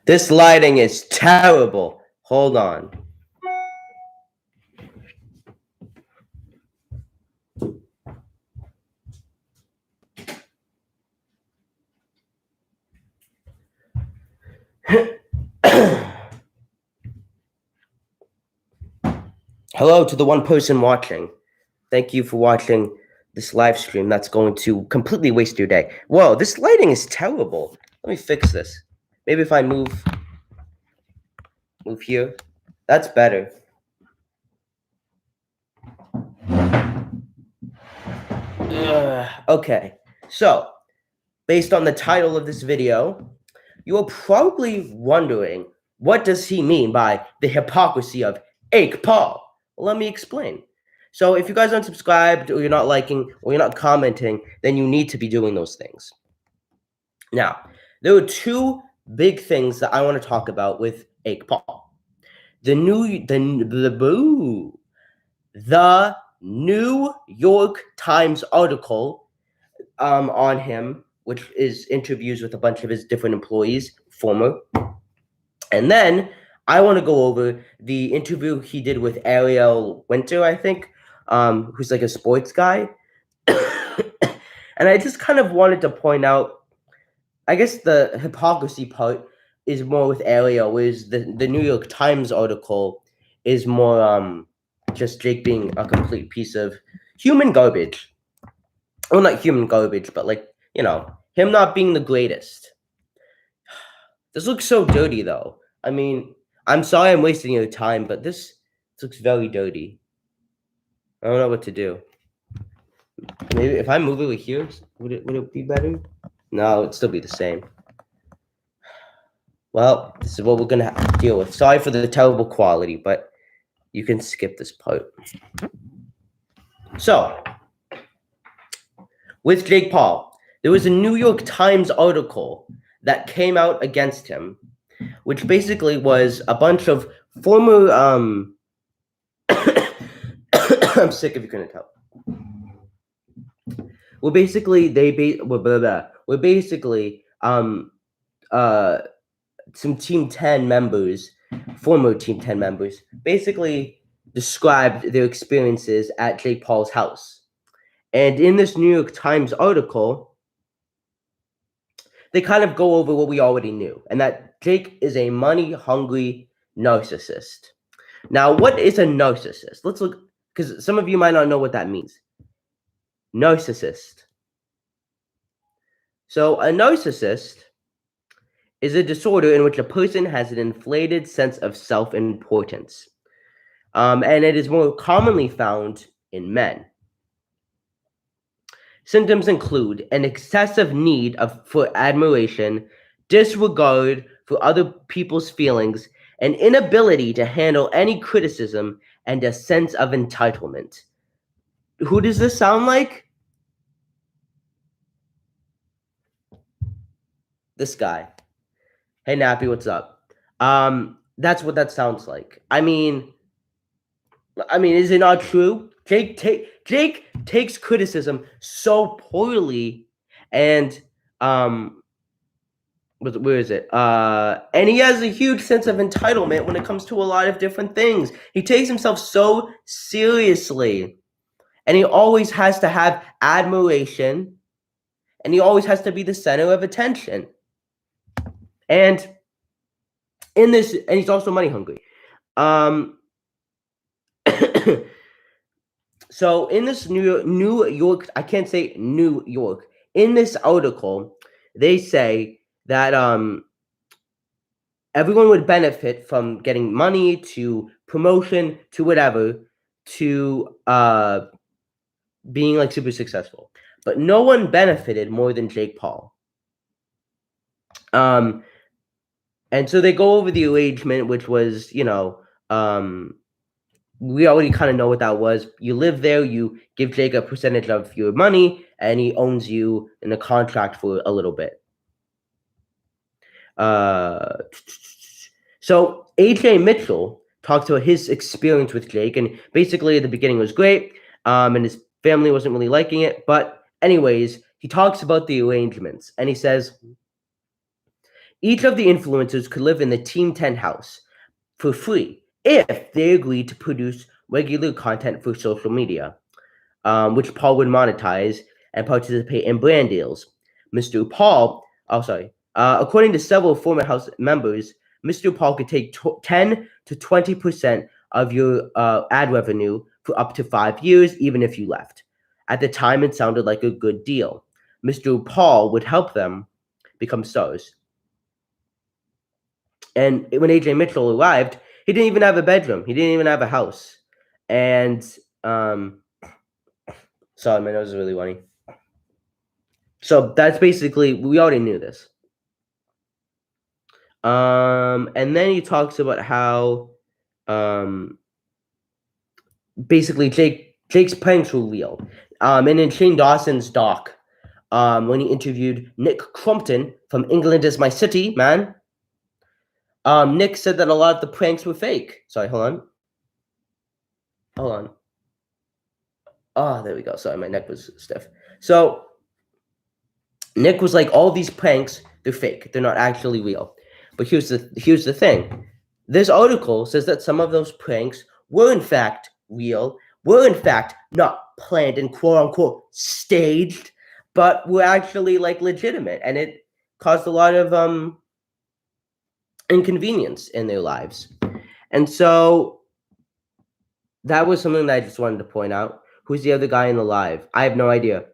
This lighting is terrible. Hold on. Hello to the one person watching. Thank you for watching this live stream that's going to completely waste your day. Whoa, this lighting is terrible. Let me fix this. Maybe if I move here. That's better. Okay, so based on the title of this video, you are probably wondering, what does he mean by the hypocrisy of Jake Paul? Well, let me explain. So if you guys aren't subscribed, or you're not liking, or you're not commenting, then you need to be doing those things. Now, there are two big things that I want to talk about with Jake Paul. The New York Times article on him, which is interviews with a bunch of his different employees, former. And then I want to go over the interview he did with Ariel Winter, I think, who's like a sports guy. And I just kind of wanted to point out, I guess the hypocrisy part is more with Ariel, whereas the New York Times article is more just Jake being a complete piece of human garbage. Well, not human garbage, but like, you know, him not being the greatest. This looks so dirty, though. I mean, I'm sorry I'm wasting your time, but this looks very dirty. I don't know what to do. Maybe if I move over here, would it be better? No, it'd still be the same. Well, this is what we're gonna have to deal with. Sorry for the terrible quality, but you can skip this part. So, with Jake Paul, there was a New York Times article that came out against him, which basically was a bunch of former I'm sick if you couldn't tell. Well, basically some Team 10 members, former Team 10 members, basically described their experiences at Jake Paul's house. And in this New York Times article, they kind of go over what we already knew, and that Jake is a money-hungry narcissist. Now, what is a narcissist? Let's look, because some of you might not know what that means. Narcissist. So, a narcissist is a disorder in which a person has an inflated sense of self-importance. And it is more commonly found in men. Symptoms include an excessive need for admiration, disregard for other people's feelings, an inability to handle any criticism, and a sense of entitlement. Who does this sound like? This guy. Hey, Nappy, what's up? That's what that sounds like. I mean, is it not true? Jake takes criticism so poorly, and where is it? And he has a huge sense of entitlement when it comes to a lot of different things. He takes himself so seriously, and he always has to have admiration, and he always has to be the center of attention. And in this, and he's also money hungry. So in this New York, I can't say New York. In this article, they say that everyone would benefit from getting money, to promotion, to whatever, to being like super successful. But no one benefited more than Jake Paul. And so they go over the arrangement, which was, you know, we already kind of know what that was. You live there, you give Jake a percentage of your money, and he owns you in a contract for a little bit. So AJ Mitchell talked about his experience with Jake, and basically the beginning was great, and his family wasn't really liking it. But anyways, he talks about the arrangements, and he says, Each of the influencers could live in the Team 10 house for free if they agreed to produce regular content for social media, which Paul would monetize and participate in brand deals. According to several former House members, Mr. Paul could take 10 to 20% of your ad revenue for up to 5 years, even if you left. At the time, it sounded like a good deal. Mr. Paul would help them become stars. And when AJ Mitchell arrived, he didn't even have a bedroom. He didn't even have a house. And, sorry, my nose is really runny. So that's basically, we already knew this. And then he talks about how, basically Jake's pranks were real. And in Shane Dawson's doc, when he interviewed Nick Crumpton from England Is My City, man, Nick said that a lot of the pranks were fake. Sorry, hold on. Oh, there we go. Sorry, my neck was stiff. So Nick was like, all these pranks, they're fake. They're not actually real. But here's the thing. This article says that some of those pranks were in fact real, were in fact not planned and quote unquote staged, but were actually like legitimate, and it caused a lot of inconvenience in their lives. And so that was something that I just wanted to point out. Who's the other guy in the live? I have no idea.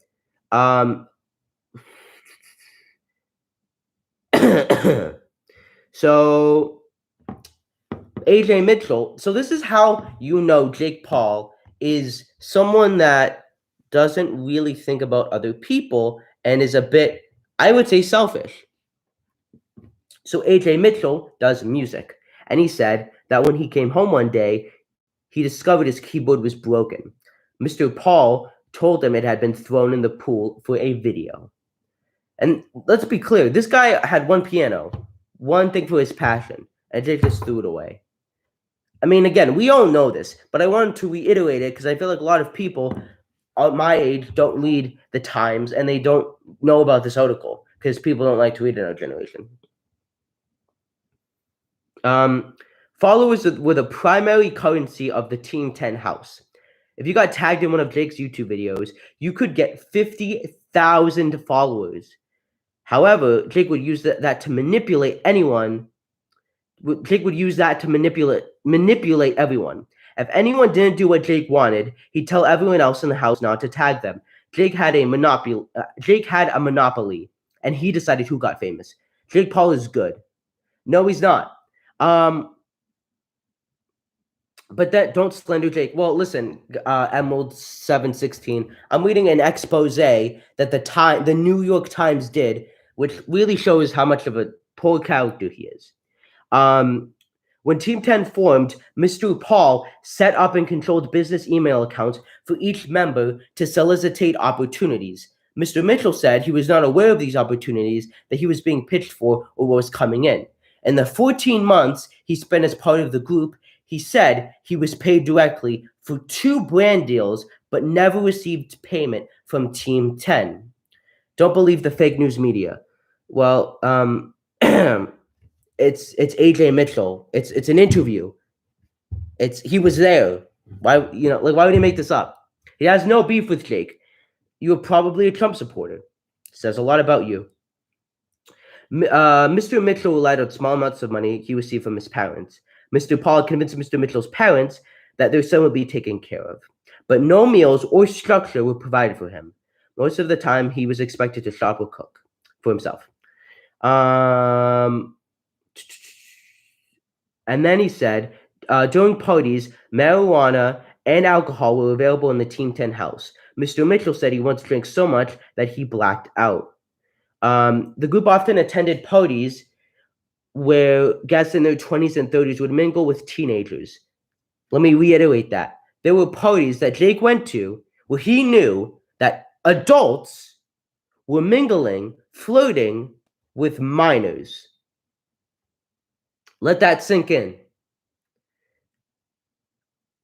So AJ Mitchell. So this is how you know Jake Paul is someone that doesn't really think about other people and is a bit, I would say, selfish. So AJ Mitchell does music, and he said that when he came home one day, he discovered his keyboard was broken. Mr. Paul told him it had been thrown in the pool for a video. And let's be clear, this guy had one piano, one thing for his passion, and Jake just threw it away. I mean, again, we all know this, but I wanted to reiterate it because I feel like a lot of people at my age don't read the Times, and they don't know about this article because people don't like to read in our generation. Followers were the primary currency of the Team 10 house. If you got tagged in one of Jake's YouTube videos, you could get 50,000 followers. However, Jake would use that to manipulate anyone. Jake would use that to manipulate everyone. If anyone didn't do what Jake wanted, he'd tell everyone else in the house not to tag them. Jake had a monopoly. And he decided who got famous. Jake Paul is good. No, he's not. But that don't slander Jake. Well, listen, Emerald 716. I'm reading an expose that the New York Times did, which really shows how much of a poor character he is. When Team 10 formed, Mr. Paul set up and controlled business email accounts for each member to solicitate opportunities. Mr. Mitchell said he was not aware of these opportunities that he was being pitched for or was coming in. In the 14 months he spent as part of the group, he said he was paid directly for 2 brand deals, but never received payment from Team 10. Don't believe the fake news media. Well, it's AJ Mitchell. It's an interview. He was there. Why would he make this up? He has no beef with Jake. You were probably a Trump supporter. Says a lot about you. Mr. Mitchell relied on small amounts of money he received from his parents. Mr. Paul convinced Mr. Mitchell's parents that their son would be taken care of, but no meals or structure were provided for him. Most of the time, he was expected to shop or cook for himself. And then he said, during parties, marijuana and alcohol were available in the Team 10 house. Mr. Mitchell said he once drank so much that he blacked out. The group often attended parties where guests in their 20s and 30s would mingle with teenagers. Let me reiterate that. There were parties that Jake went to where he knew that adults were mingling, flirting with minors. Let that sink in.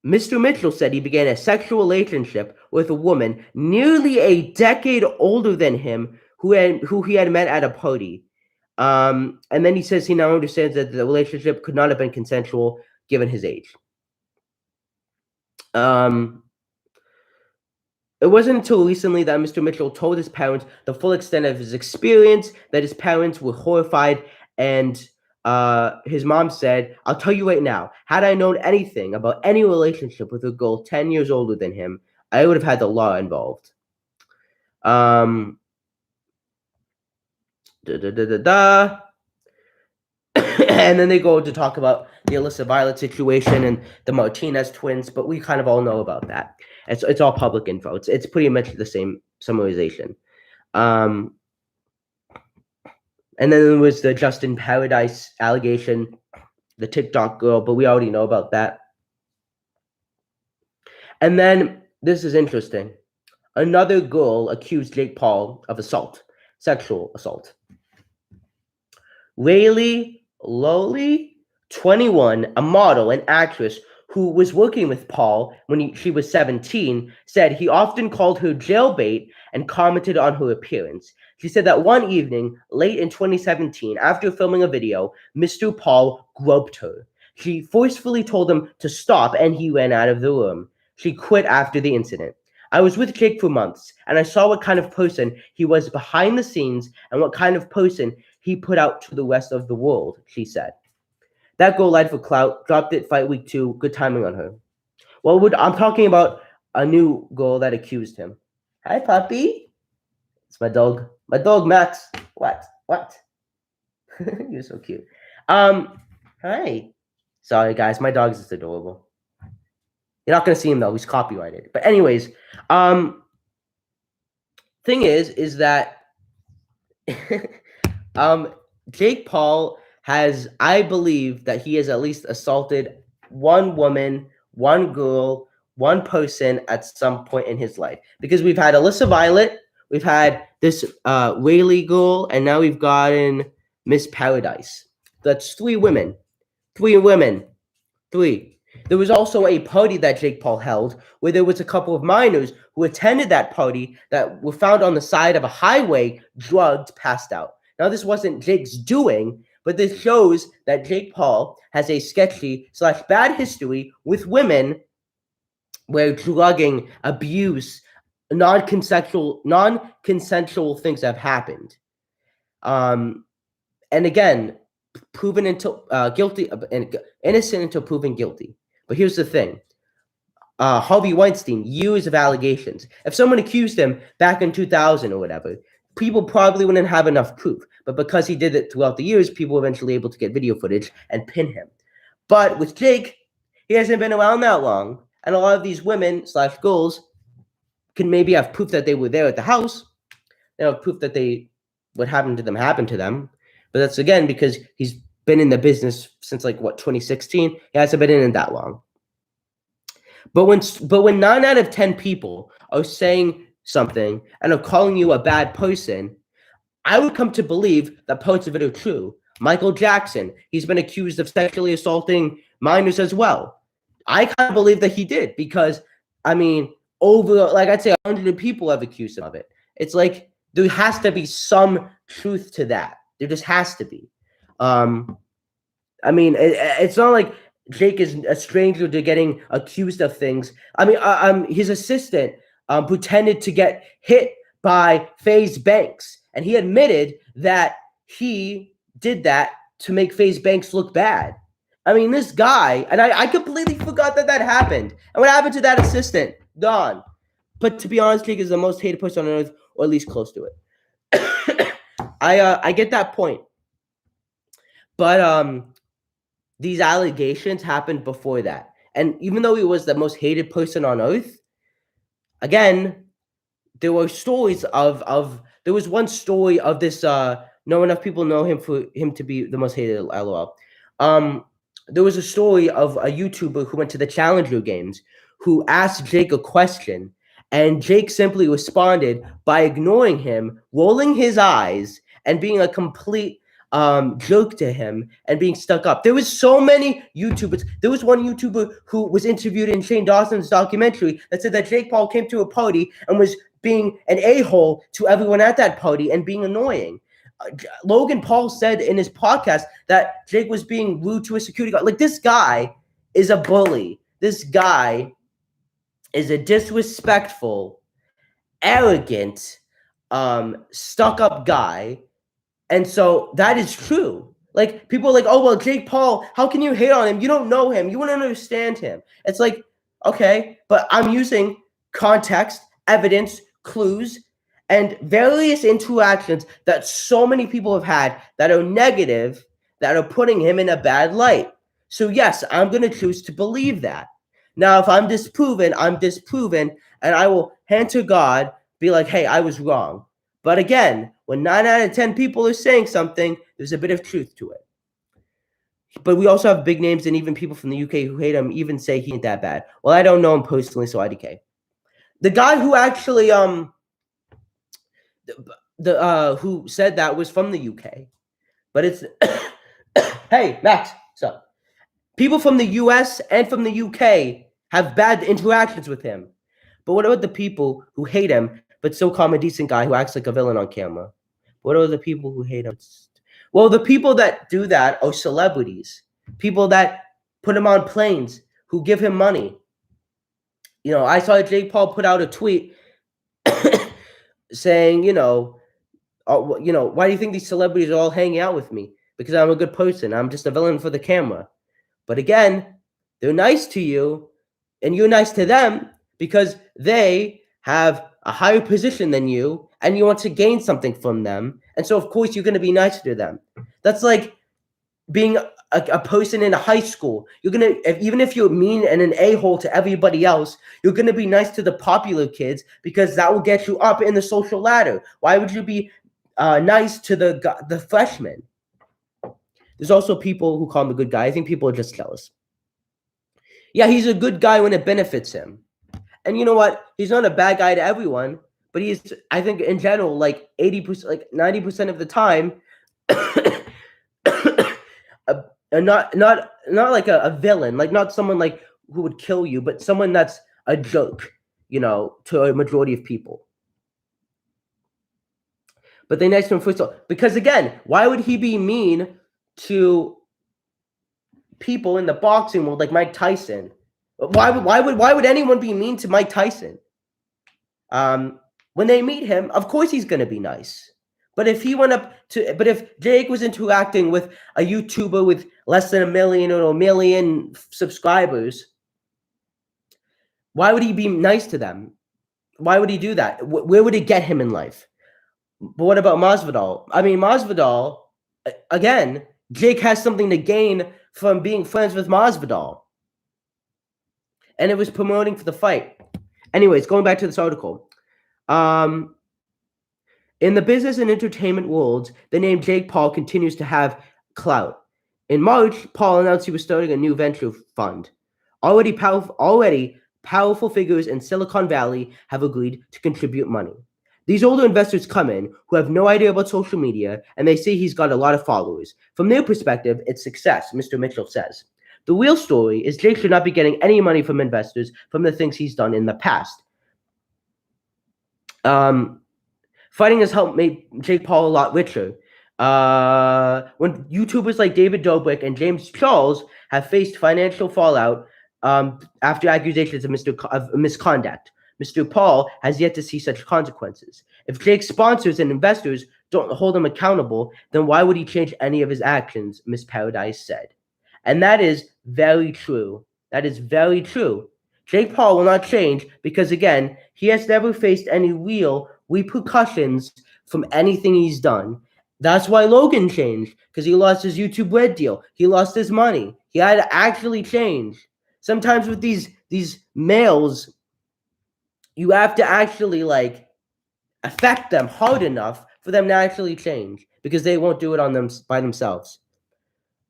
Mr. Mitchell said he began a sexual relationship with a woman nearly a decade older than him who he had met at a party. And then he says he now understands that the relationship could not have been consensual given his age. It wasn't until recently that Mr. Mitchell told his parents the full extent of his experience, that his parents were horrified, and his mom said, "I'll tell you right now, had I known anything about any relationship with a girl 10 years older than him, I would have had the law involved." And then they go to talk about the Alyssa Violet situation and the Martinez twins, but we kind of all know about that. It's all public info. It's pretty much the same summarization. And then there was the Justin Paradise allegation, the TikTok girl, but we already know about that. And then this is interesting. Another girl accused Jake Paul of assault, sexual assault. Rayleigh Lowley, 21, a model and actress who was working with Paul when she was 17, said he often called her jailbait and commented on her appearance. She said that one evening, late in 2017, after filming a video, Mr. Paul groped her. She forcefully told him to stop, and he ran out of the room. She quit after the incident. "I was with Jake for months, and I saw what kind of person he was behind the scenes and what kind of person he put out to the rest of the world," she said. That girl lied for clout, dropped it fight week 2. Good timing on her. Well, I'm talking about a new girl that accused him. Hi, puppy. It's my dog. My dog, Max. What? You're so cute. Hi. Sorry, guys. My dog is just adorable. You're not going to see him, though. He's copyrighted. But anyways, thing is that Jake Paul has, I believe that he has at least assaulted one woman, one girl, one person at some point in his life. Because we've had Alyssa Violet, we've had this Rayleigh girl, and now we've gotten Miss Paradise. That's 3 women. 3 women. 3. There was also a party that Jake Paul held where there was a couple of minors who attended that party that were found on the side of a highway, drugged, passed out. Now, this wasn't Jake's doing, but this shows that Jake Paul has a sketchy/bad history with women where drugging, abuse, non-consensual things have happened. And again, proven until guilty, innocent until proven guilty. But here's the thing. Harvey Weinstein, years of allegations. If someone accused him back in 2000 or whatever, people probably wouldn't have enough proof. But because he did it throughout the years, people were eventually able to get video footage and pin him. But with Jake, he hasn't been around that long. And a lot of these women/girls can maybe have proof that they were there at the house. They have proof that what happened to them happened to them. But that's, again, because he's been in the business since, 2016. He hasn't been in it that long. But when 9 out of 10 people are saying something and are calling you a bad person, I would come to believe that parts of it are true. Michael Jackson, he's been accused of sexually assaulting minors as well. I kind of believe that he did because, over, I'd say 100 people have accused him of it. It's like there has to be some truth to that. There just has to be. It's not like Jake is a stranger to getting accused of things. His assistant pretended to get hit by FaZe Banks, and he admitted that he did that to make FaZe Banks look bad. This guy, and I completely forgot that happened. And what happened to that assistant? Gone. But to be honest, Jake is the most hated person on earth, or at least close to it. I get that point. But these allegations happened before that. And even though he was the most hated person on earth, again, there were stories there was one story of this, not enough people know him for him to be the most hated, LOL. There was a story of a YouTuber who went to the Challenger Games who asked Jake a question, and Jake simply responded by ignoring him, rolling his eyes, and being a complete joke to him and being stuck up. There was so many YouTubers. There was one YouTuber who was interviewed in Shane Dawson's documentary that said that Jake Paul came to a party and was being an a-hole to everyone at that party and being annoying. Logan Paul said in his podcast that Jake was being rude to a security guard. Like, this guy is a bully. This guy is a disrespectful, arrogant, stuck-up guy. And so that is true. Like, people are like, oh, well, Jake Paul, how can you hate on him? You don't know him. You wouldn't understand him. It's like, okay, but I'm using context, evidence, clues, and various interactions that so many people have had that are negative, that are putting him in a bad light. So yes, I'm going to choose to believe that. Now, if I'm disproven, I'm disproven, and I will hand to God, be like, hey, I was wrong. But again, when 9 out of 10 people are saying something, there's a bit of truth to it. But we also have big names, and even people from the UK who hate him even say he ain't that bad. Well, I don't know him personally, so IDK. The guy who actually who said that was from the UK, but it's hey Max, what's up? People from the US and from the UK have bad interactions with him. But what about the people who hate him but still call him a decent guy who acts like a villain on camera? What are the people who hate him? Well, the people that do that are celebrities, people that put him on planes, who give him money. You know, I saw Jake Paul put out a tweet saying, why do you think these celebrities are all hanging out with me? Because I'm a good person. I'm just a villain for the camera. But again, they're nice to you, and you're nice to them because they have a higher position than you, and you want to gain something from them. And so, of course, you're going to be nicer to them. That's like being a person in a high school. You're going to, even if you're mean and an a-hole to everybody else, you're going to be nice to the popular kids because that will get you up in the social ladder. Why would you be nice to the freshmen? There's also people who call him a good guy. I think people are just jealous. Yeah, he's a good guy when it benefits him. And you know what? He's not a bad guy to everyone, but he's, I think, in general, like 80%, like 90% of the time, not like a villain, like not someone like who would kill you, but someone that's a joke, to a majority of people. But they next to him first of all, because again, why would he be mean to people in the boxing world like Mike Tyson? Why would anyone be mean to Mike Tyson? When they meet him, of course he's gonna be nice. But if Jake was interacting with a YouTuber with less than 1 million or 1 million subscribers, why would he be nice to them? Why would he do that? Where would it get him in life? But what about Masvidal? I mean, Masvidal, again, Jake has something to gain from being friends with Masvidal. And it was promoting for the fight. Anyways, going back to this article. In the business and entertainment worlds, the name Jake Paul continues to have clout. In March, Paul announced he was starting a new venture fund. Already powerful figures in Silicon Valley have agreed to contribute money. These older investors come in who have no idea about social media, and they say he's got a lot of followers. From their perspective, it's success, Mr. Mitchell says. The real story is Jake should not be getting any money from investors from the things he's done in the past. Fighting has helped make Jake Paul a lot richer. When YouTubers like David Dobrik and James Charles have faced financial fallout after accusations of misconduct, Mr. Paul has yet to see such consequences. If Jake's sponsors and investors don't hold him accountable, then why would he change any of his actions, Miss Paradise said. And that is very true. That is very true. Jake Paul will not change because, again, he has never faced any real repercussions from anything he's done. That's why Logan changed, because he lost his YouTube Red deal. He lost his money. He had to actually change. Sometimes with these males, you have to actually affect them hard enough for them to actually change, because they won't do it on them by themselves.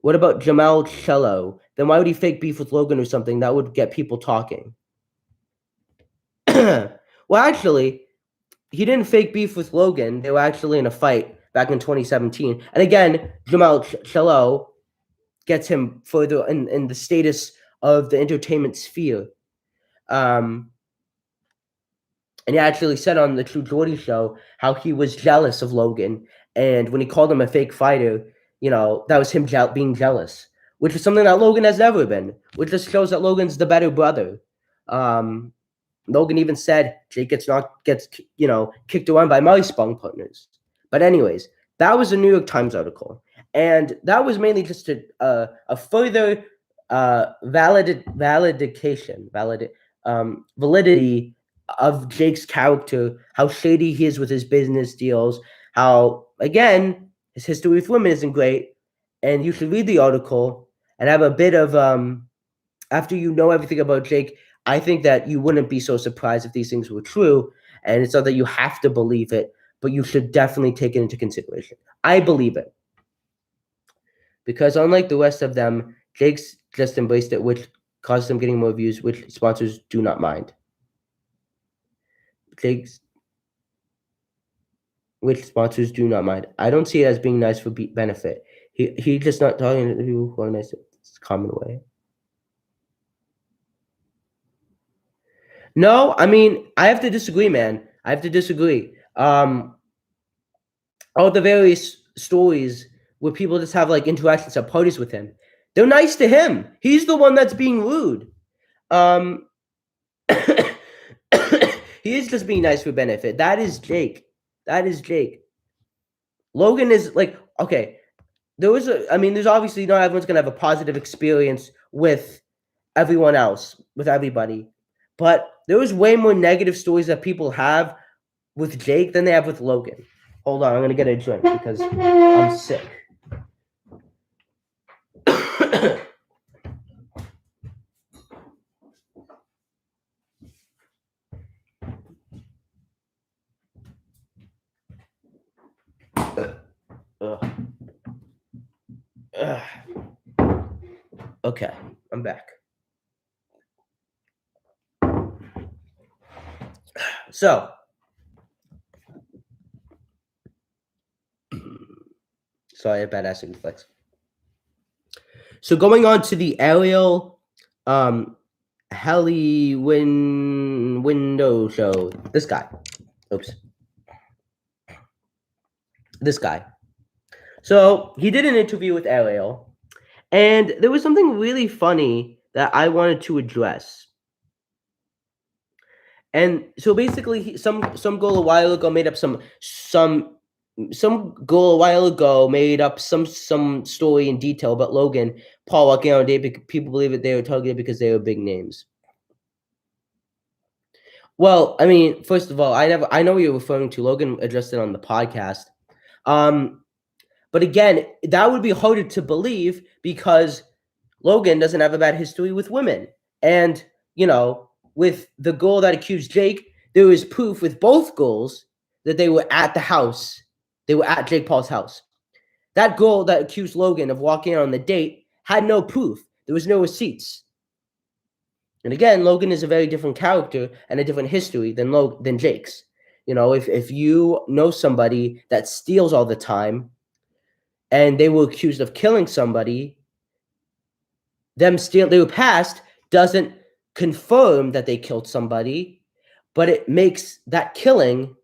What about Jamal Cello? Then why would he fake beef with Logan or something? That would get people talking. Well, actually, he didn't fake beef with Logan. They were actually in a fight back in 2017. And again, Jamal Cello gets him further in the status of the entertainment sphere. And he actually said on the True Geordie show how he was jealous of Logan And when he called him a fake fighter, that was him being jealous, which is something that Logan has never been, which just shows that Logan's the better brother. Logan even said Jake gets kicked around by my sparring partners. But anyways, that was a New York Times article, and that was mainly just a further validity of Jake's character, how shady he is with his business deals, how, again, his history with women isn't great, and you should read the article and have a bit of, after you know everything about Jake, I think that you wouldn't be so surprised if these things were true, and it's not that you have to believe it, but you should definitely take it into consideration. I believe it. Because unlike the rest of them, Jake's just embraced it, which causes him getting more views, which sponsors do not mind. Which sponsors do not mind. I don't see it as being nice for benefit. He just not talking to people who are nice. It's a common way. No, I mean, I have to disagree, man. I have to disagree. All the various stories where people just have like interactions at parties with him, they're nice to him. He's the one that's being rude. He is just being nice for benefit. That is Jake. Logan is like, okay, there's obviously not everyone's going to have a positive experience with everyone else, with everybody. But there was way more negative stories that people have with Jake than they have with Logan. Hold on, I'm going to get a drink because I'm sick. Okay, I'm back. So, sorry, I have bad acid reflex. So going on to the Ariel Heli window show. This guy. This guy. So he did an interview with Ariel, and there was something really funny that I wanted to address. And so basically, some girl a while ago made up some girl a while ago made up some story in detail about Logan Paul walking on a date. People believe that they were targeted because they were big names. Well, I mean, first of all, I know what you're referring to. Logan addressed it on the podcast. But again, that would be harder to believe because Logan doesn't have a bad history with women. And, with the girl that accused Jake, there was proof with both girls that they were at the house. They were at Jake Paul's house. That girl that accused Logan of walking in on the date had no proof. There was no receipts. And again, Logan is a very different character and a different history than Jake's. If you know somebody that steals all the time and they were accused of killing somebody, their past doesn't confirm that they killed somebody, but it makes that killing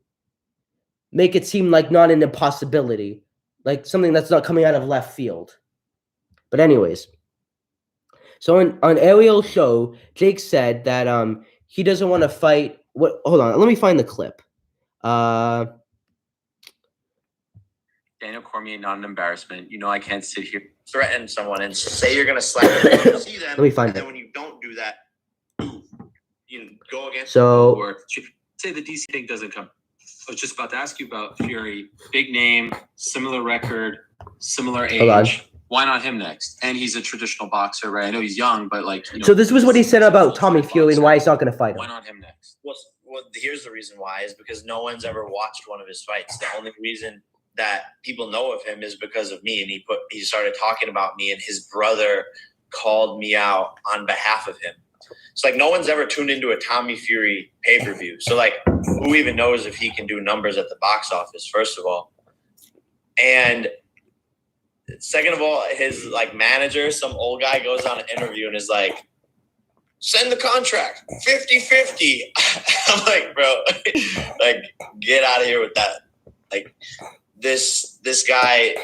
make it seem like not an impossibility, like something that's not coming out of left field. But anyways, so on Ariel's show, Jake said that he doesn't want to fight. Hold on, let me find the clip. Daniel Cormier, not an embarrassment. I can't sit here, threaten someone, and say you're going to slap them. See them. Let me find and it. Then when you don't do that, you go against. So, or say the DC thing doesn't come. I was just about to ask you about Fury. Big name, similar record, similar age. Hold on. Why not him next? And he's a traditional boxer, right? I know he's young, but So this was what he said about Tommy Fury and why he's not going to fight him. Why not him next? Well, here's the reason why is because no one's ever watched one of his fights. The only reason that people know of him is because of me, and he started talking about me, and his brother called me out on behalf of him. So no one's ever tuned into a Tommy Fury pay-per-view. So who even knows if he can do numbers at the box office, first of all. And second of all, his manager, some old guy, goes on an interview and is like, send the contract 50-50. I'm like, bro, get out of here with that. this guy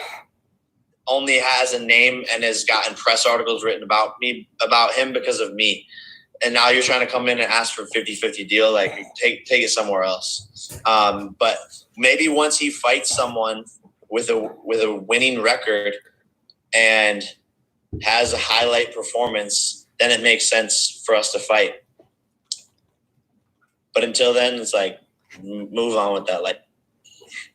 only has a name and has gotten press articles written about him because of me. And now you're trying to come in and ask for a 50-50 deal. Like, take it somewhere else. But maybe once he fights someone with a winning record and has a highlight performance, then it makes sense for us to fight. But until then, it's like, move on with that. Like,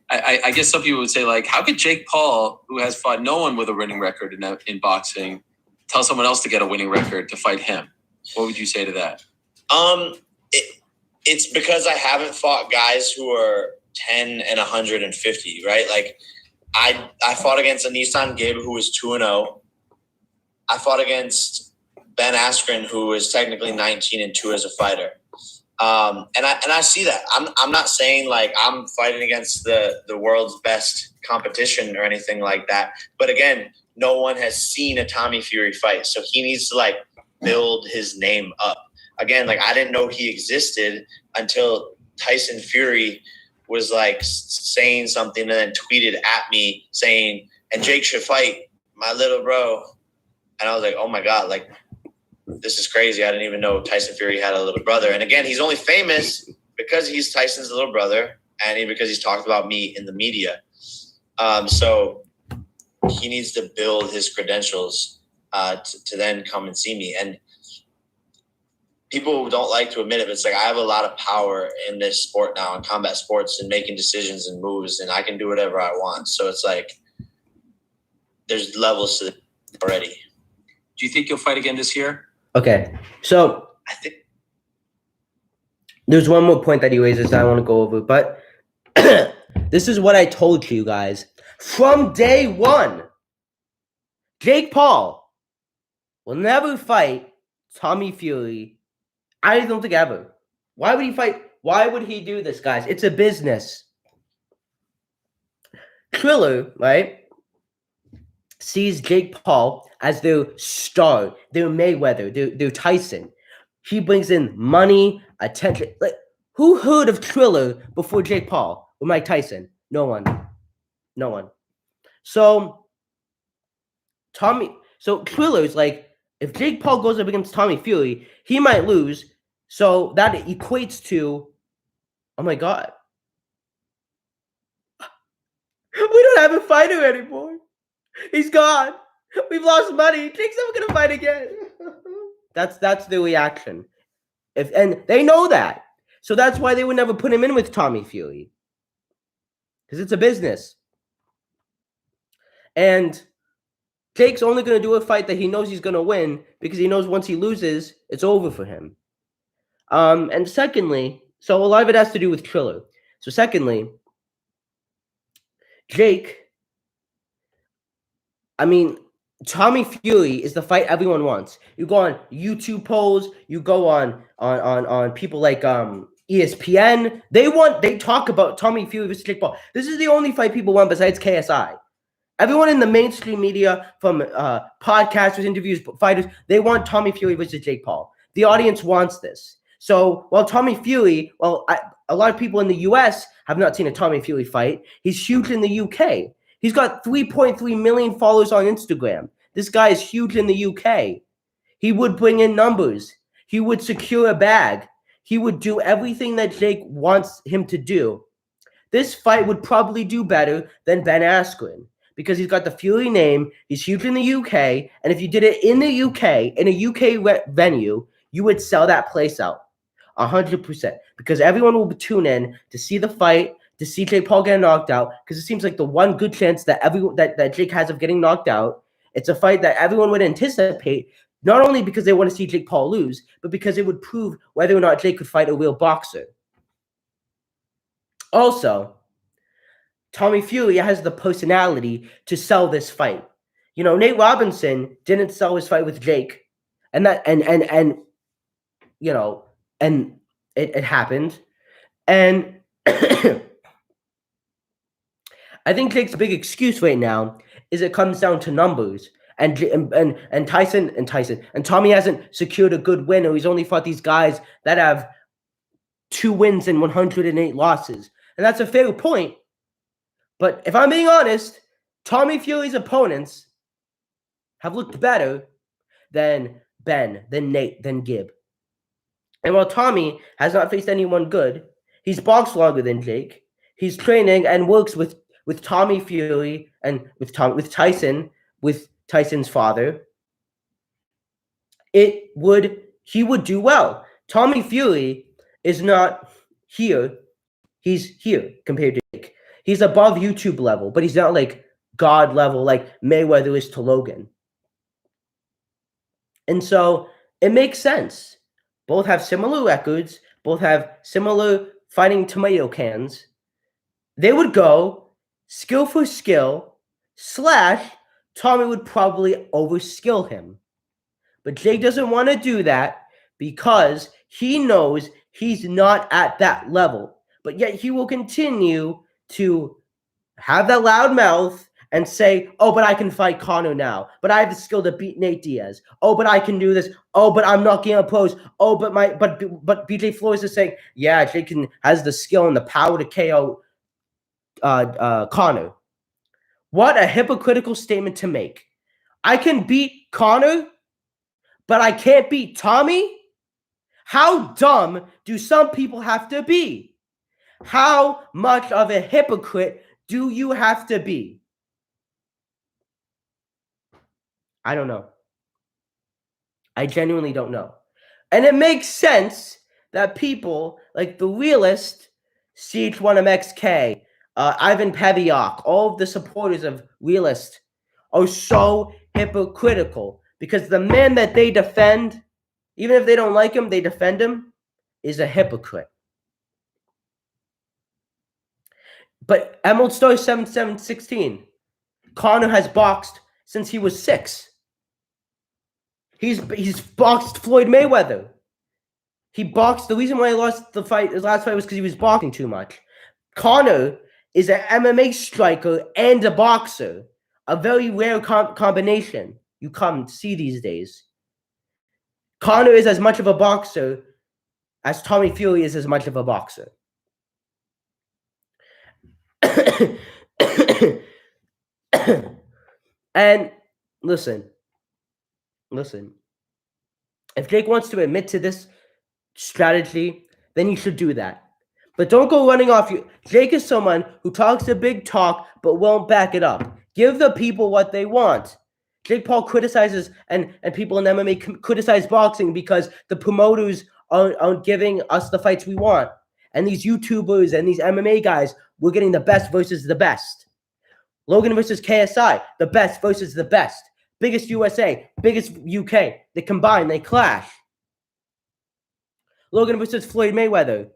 I guess some people would say, like, how could Jake Paul, who has fought no one with a winning record in boxing, tell someone else to get a winning record to fight him? What would you say to that? It's because I haven't fought guys who are 10 and 150, right? Like, I fought against a Nissan Gabe who was 2-0. I fought against Ben Askren, who is technically 19-2 as a fighter. And I see that. I'm not saying like I'm fighting against the world's best competition or anything like that. But again, no one has seen a Tommy Fury fight, so he needs to like build his name up. Again, like I didn't know he existed until Tyson Fury was like saying something and then tweeted at me saying, "And Jake should fight my little bro." And I was like, "Oh my God, like this is crazy. I didn't even know Tyson Fury had a little brother." And again, he's only famous because he's Tyson's little brother and because he's talked about me in the media. So he needs to build his credentials to then come and see me. And people don't like to admit it, but it's like I have a lot of power in this sport now, in combat sports, and making decisions and moves, and I can do whatever I want. So it's like there's levels to it already. Do you think you'll fight again this year? Okay, so I think there's one more point that he raises that I want to go over, but this is what I told you guys from day one. Jake Paul will never fight Tommy Fury. I don't think ever. Why would he fight? Why would he do this, guys? It's a business. Triller, right, sees Jake Paul as their star, their Mayweather, their Tyson. He brings in money, attention. Like, who heard of Triller before Jake Paul or Mike Tyson? No one. No one. So Triller's like, if Jake Paul goes up against Tommy Fury, he might lose. So that equates to, oh my God, we don't have a fighter anymore. He's gone. We've lost money. Jake's never gonna fight again. That's the reaction. And they know that. So that's why they would never put him in with Tommy Fury. Because it's a business. And Jake's only gonna do a fight that he knows he's gonna win because he knows once he loses, it's over for him. And secondly, so a lot of it has to do with Triller. So secondly, Jake, I mean, Tommy Fury is the fight everyone wants. You go on YouTube polls, you go on people like ESPN. They talk about Tommy Fury versus Jake Paul. This is the only fight people want besides KSI. Everyone in the mainstream media, from podcasters, interviews, fighters, they want Tommy Fury versus Jake Paul. The audience wants this. So while Tommy Fury, a lot of people in the US have not seen a Tommy Fury fight. He's huge in the UK. He's got 3.3 million followers on Instagram. This guy is huge in the UK. He would bring in numbers. He would secure a bag. He would do everything that Jake wants him to do. This fight would probably do better than Ben Askren because he's got the Fury name. He's huge in the UK. And if you did it in the UK, in a UK venue, you would sell that place out 100% because everyone will tune in to see the fight, to see Jake Paul get knocked out, because it seems like the one good chance that that Jake has of getting knocked out. It's a fight that everyone would anticipate, not only because they want to see Jake Paul lose, but because it would prove whether or not Jake could fight a real boxer. Also, Tommy Fury has the personality to sell this fight. You know, Nate Robinson didn't sell his fight with Jake, and you know, and it happened, and I think Jake's big excuse right now is it comes down to numbers, and Tommy hasn't secured a good win, or he's only fought these guys that have 2 wins and 108 losses, and that's a fair point. But if I'm being honest, Tommy Fury's opponents have looked better than Ben, than Nate, than Gib. And while Tommy has not faced anyone good, he's boxed longer than Jake. He's training and works with Tommy Fury and with Tyson, with Tyson's father. He would do well. Tommy Fury is not here. He's here compared to Jake. He's above YouTube level, but he's not like God level like Mayweather is to Logan. And so it makes sense. Both have similar records. Both have similar fighting tomato cans. They would go skill for skill / Tommy would probably overskill him. But Jake doesn't want to do that because he knows he's not at that level. But yet he will continue to have that loud mouth and say, oh, but I can fight Conor now. But I have the skill to beat Nate Diaz. Oh, but I can do this. Oh, but I'm knocking out pros. Oh, but BJ Floyd is saying, yeah, Jake has the skill and the power to KO Conor. What a hypocritical statement to make. I can beat Conor, but I can't beat Tommy? How dumb do some people have to be? How much of a hypocrite do you have to be? I don't know. I genuinely don't know. And it makes sense that people like the realist, CH1MXK, Ivan Paviak, all of the supporters of realist are so hypocritical because the man that they defend, even if they don't like him, they defend him, is a hypocrite. But Emerald Star 7716, Conor has boxed since he was 6. He's boxed Floyd Mayweather. He boxed. The reason why he lost the fight, his last fight, was because he was boxing too much. Conor is an MMA striker and a boxer, a very rare combination you come to see these days. Conor is as much of a boxer as Tommy Fury is as much of a boxer. And listen. If Jake wants to admit to this strategy, then he should do that. But don't go running off. Jake is someone who talks a big talk but won't back it up. Give the people what they want. Jake Paul criticizes, and people in MMA criticize boxing because the promoters aren't giving us the fights we want. And these YouTubers and these MMA guys, we're getting the best versus the best. Logan versus KSI, the best versus the best. Biggest USA, biggest UK. They combine, they clash. Logan versus Floyd Mayweather.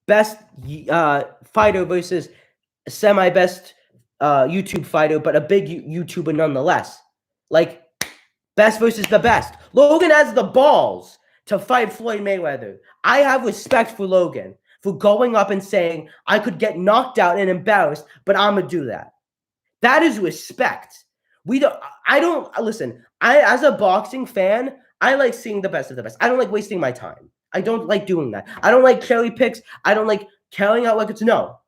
Best fighter versus semi-best YouTube fighter, but a big YouTuber nonetheless. Like, best versus the best. Logan has the balls to fight Floyd Mayweather. I have respect for Logan for going up and saying, I could get knocked out and embarrassed, but I'm going to do that. That is respect. As a boxing fan, I like seeing the best of the best. I don't like wasting my time. I don't like doing that. I don't like cherry picks. I don't like carrying out like it's no.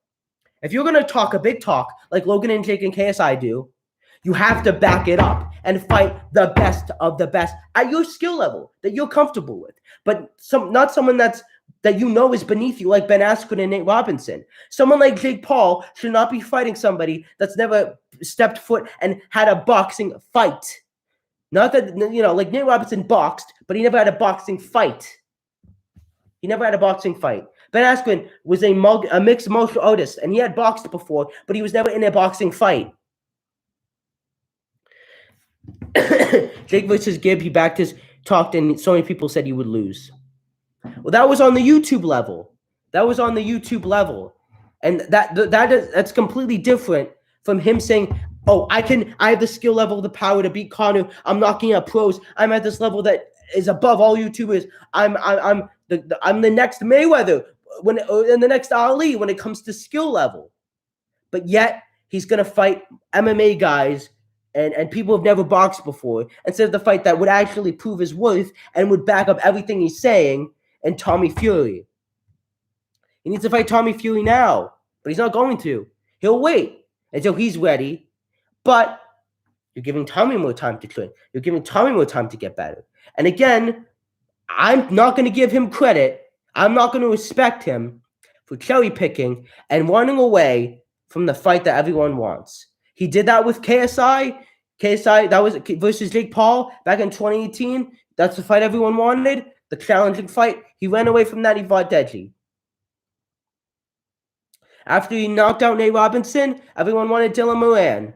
If you're going to talk a big talk like Logan and Jake and KSI do, you have to back it up and fight the best of the best at your skill level that you're comfortable with. But not someone that you know is beneath you, like Ben Askren and Nate Robinson. Someone like Jake Paul should not be fighting somebody that's never stepped foot and had a boxing fight. Not that, like Nate Robinson boxed, but he never had a boxing fight. Ben Askren was a mixed martial artist, and he had boxed before, but he was never in a boxing fight. Jake versus Gib, he talked, and so many people said he would lose. Well, that was on the YouTube level. And that's completely different from him saying, oh, I have the skill level, the power to beat Conor. I'm knocking out pros. I'm at this level that is above all YouTubers. I'm the next Mayweather and the next Ali when it comes to skill level. But yet he's gonna fight MMA guys and people who've never boxed before instead of the fight that would actually prove his worth and would back up everything he's saying. And Tommy Fury. He needs to fight Tommy Fury now, but he's not going to. He'll wait until he's ready, but you're giving Tommy more time to train. You're giving Tommy more time to get better. And again, I'm not going to give him credit. I'm not going to respect him for cherry picking and running away from the fight that everyone wants. He did that with KSI. KSI, that was versus Jake Paul back in 2018. That's the fight everyone wanted, the challenging fight. He ran away from that. He fought Deji. After he knocked out Nate Robinson, everyone wanted Dylan Moran.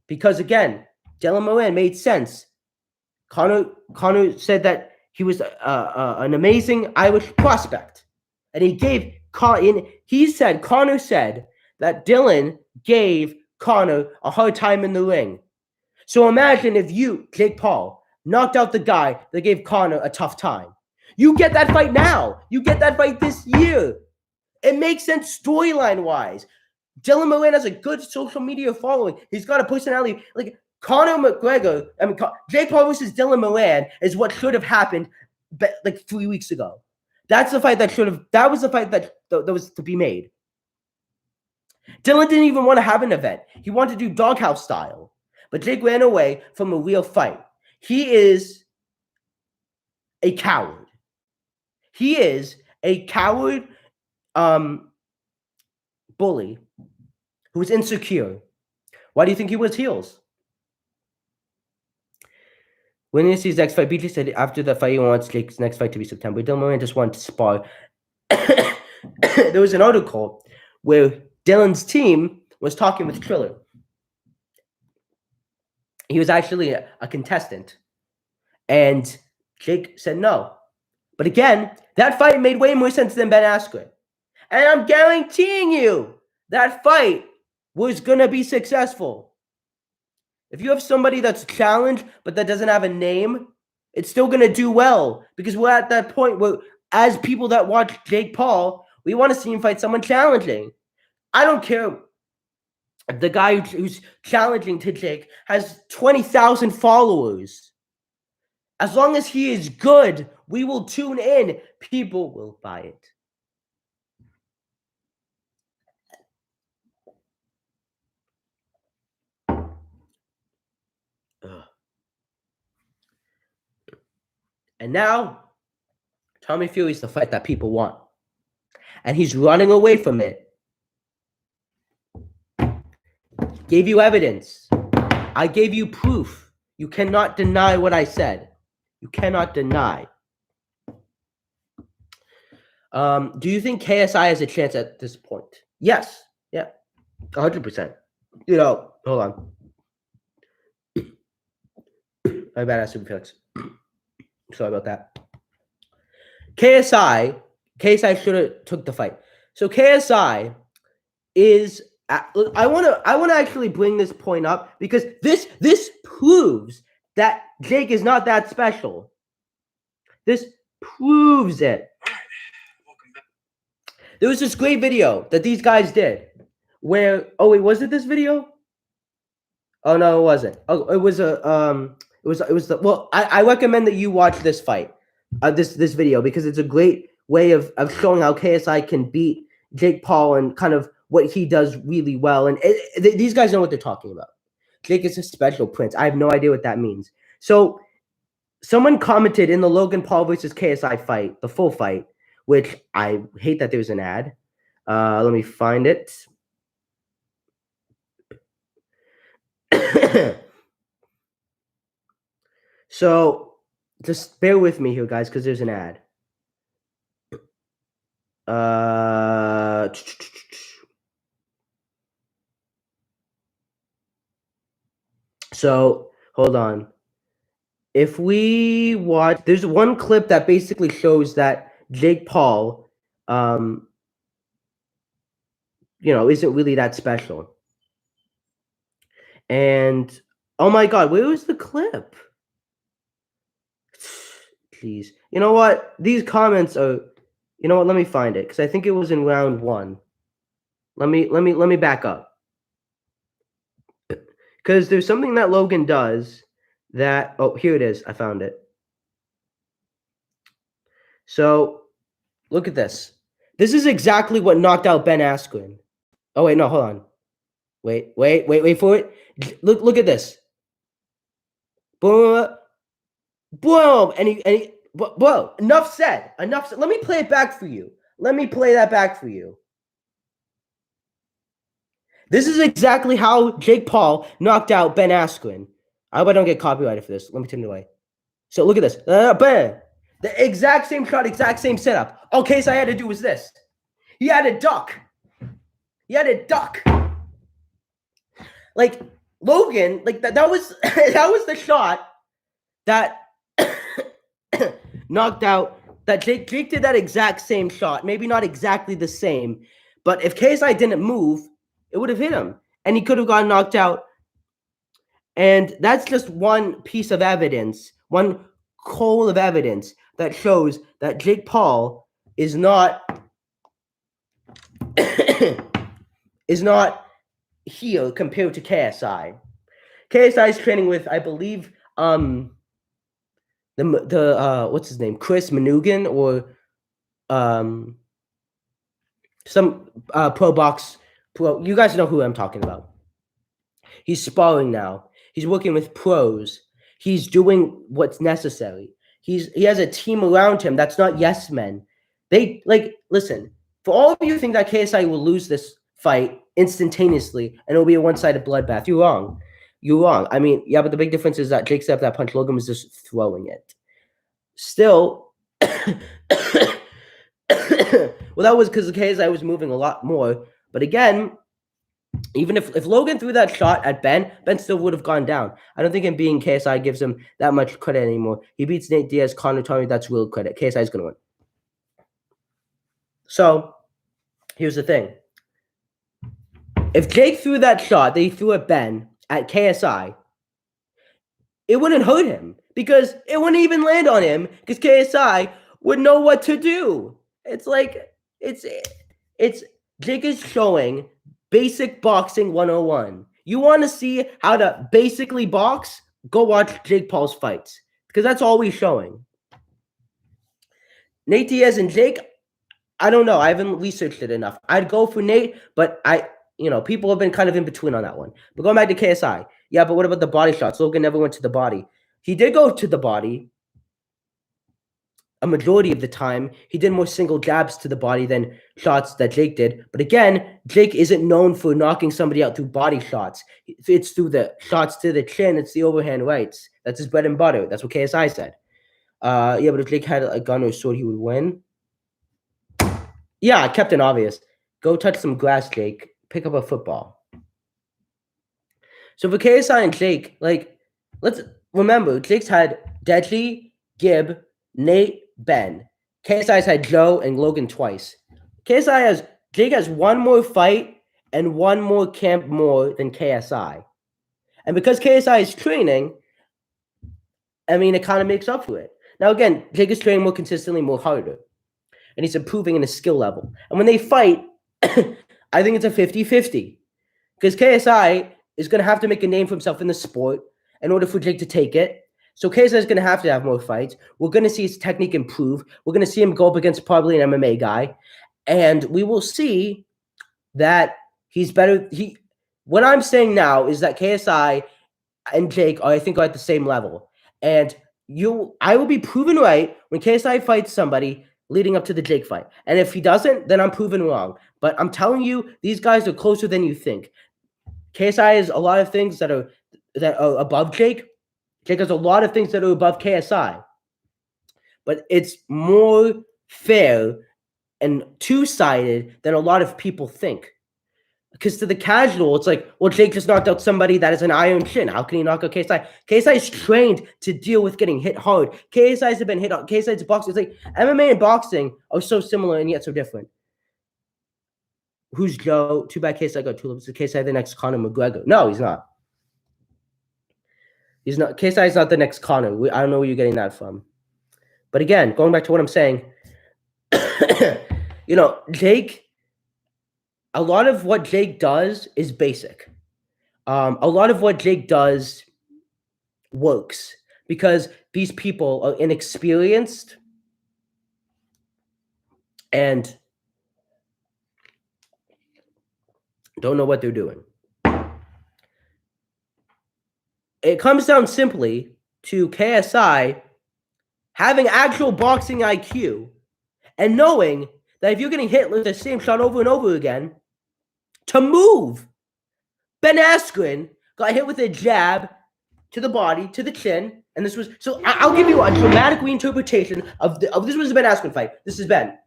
Because again, Dylan Moran made sense. Conor said that he was an amazing Irish prospect. And Conor said that Dylan gave Conor a hard time in the ring. So imagine if you, Jake Paul, knocked out the guy that gave Conor a tough time. You get that fight now. You get that fight this year. It makes sense storyline-wise. Dylan Moran has a good social media following. He's got a personality. Like, Conor McGregor, Jake Paul versus Dylan Moran is what should have happened like 3 weeks ago. That was the fight that was to be made. Dylan didn't even want to have an event. He wanted to do doghouse style. But Jake ran away from a real fight. He is a coward. He is a coward bully who was insecure. Why do you think he wears heels? When he sees his next fight, BJ said after the fight he wants Jake's next fight to be September. Dylan Moran just wanted to spar. There was an article where Dylan's team was talking with Triller. He was actually a contestant. And Jake said no. But again, that fight made way more sense than Ben Askren. And I'm guaranteeing you that fight was going to be successful. If you have somebody that's challenged but that doesn't have a name, it's still going to do well. Because we're at that point where, as people that watch Jake Paul, we want to see him fight someone challenging. I don't care if the guy who's challenging to Jake has 20,000 followers. As long as he is good, we will tune in. People will buy it. And now, Tommy Fury's the fight that people want. And he's running away from it. Gave you evidence. I gave you proof. You cannot deny what I said. You cannot deny. Do you think KSI has a chance at this point? Yes. Yeah. 100%. Hold on. My bad, Super Felix. Sorry about that. KSI should have took the fight. So KSI is. I want to actually bring this point up because this proves that Jake is not that special. This proves it. There was this great video that these guys did where, oh wait, was it this video? Oh no, it wasn't. Oh, it was I recommend that you watch this fight, this video, because it's a great way of showing how KSI can beat Jake Paul and kind of what he does really well. And these guys know what they're talking about. Jake is a special prince. I have no idea what that means. So someone commented in the Logan Paul versus KSI fight, the full fight, which I hate that there's an ad. Let me find it. So just bear with me here, guys, because there's an ad. So hold on. If we watch, there's one clip that basically shows that Jake Paul, isn't really that special. And oh my God, where was the clip? Please, you know what? These comments are. You know what? Let me find it because I think it was in round 1. Let me back up because there's something that Logan does that. Oh, here it is. I found it. So look at this. This is exactly what knocked out Ben Askren. Oh wait, no, hold on. Wait for it. Look at this. Boom, boom, and he, bro, enough said. Enough said. Let me play it back for you. Let me play that back for you. This is exactly how Jake Paul knocked out Ben Askren. I hope I don't get copyrighted for this. Let me turn it away. So look at this. Bam. The exact same shot, exact same setup. All case I had to do was this. He had a duck. He had a duck. Like Logan, like that was that was the shot that knocked out that Jake did that exact same shot. Maybe not exactly the same, but if KSI didn't move, it would have hit him and he could have gotten knocked out. And that's just one piece of evidence, one coal of evidence that shows that Jake Paul is not is not here compared to KSI. KSI is training with, I believe, the what's his name, Chris Manugan, or some pro. You guys know who I'm talking about. He's sparring now. He's working with pros. He's doing what's necessary. He has a team around him that's not yes men. They listen. For all of you who think that KSI will lose this fight instantaneously and it'll be a one-sided bloodbath, you're wrong. You're wrong. I mean, yeah, but the big difference is that Jake set up that punch. Logan was just throwing it. Still, well, that was because the KSI was moving a lot more. But again, even if Logan threw that shot at Ben still would have gone down. I don't think him being KSI gives him that much credit anymore. He beats Nate Diaz, Conor Tommy. That's real credit. KSI is going to win. So, here's the thing. If Jake threw that shot that he threw at Ben at KSI, it wouldn't hurt him because it wouldn't even land on him because KSI would know what to do. It's like, it's Jake is showing basic boxing 101. You want to see how to basically box? Go watch Jake Paul's fights because that's all he's showing. Nate Diaz and Jake, I don't know. I haven't researched it enough. I'd go for Nate, but people have been kind of in between on that one. But going back to KSI, yeah, but what about the body shots? Logan never went to the body. He did go to the body a majority of the time. He did more single jabs to the body than shots that Jake did. But again, Jake isn't known for knocking somebody out through body shots. It's through the shots to the chin. It's the overhand rights. That's his bread and butter. That's what KSI said. Yeah, but if Jake had a gun or a sword, he would win. Yeah, Captain Obvious. Go touch some grass, Jake. Pick up a football. So for KSI and Jake, let's remember, Jake's had Deadly, Gibb, Nate, Ben. KSI's had Joe and Logan twice. Jake has one more fight and one more camp more than KSI. And because KSI is training, I mean, it kind of makes up for it. Now, again, Jake is training more consistently, more harder. And he's improving in his skill level. And when they fight, I think it's a 50-50. Because KSI is going to have to make a name for himself in the sport in order for Jake to take it. So KSI is going to have more fights. We're going to see his technique improve. We're going to see him go up against probably an MMA guy. And we will see that he's better. What I'm saying now is that KSI and Jake are at the same level. And I will be proven right when KSI fights somebody leading up to the Jake fight. And if he doesn't, then I'm proven wrong. But I'm telling you, these guys are closer than you think. KSI has a lot of things that are above Jake. Jake has a lot of things that are above KSI. But it's more fair and two-sided than a lot of people think. Because to the casual, it's like, well, Jake just knocked out somebody that has an iron chin. How can he knock out KSI? KSI is trained to deal with getting hit hard. KSI's have been hit hard. KSI's boxing. It's like MMA and boxing are so similar and yet so different. Who's Joe? Too bad KSI got tulips. Is KSI the next Conor McGregor? No, he's not. He's not. KSI is not the next Conor. I don't know where you're getting that from. But again, going back to what I'm saying, Jake, a lot of what Jake does is basic. A lot of what Jake does works because these people are inexperienced and don't know what they're doing. it comes down simply to KSI having actual boxing IQ and knowing that if you're getting hit with the same shot over and over again, to move. Ben Askren got hit with a jab to the body, to the chin, and this was so. I'll give you a dramatic reinterpretation of this was a Ben Askren fight. This is Ben.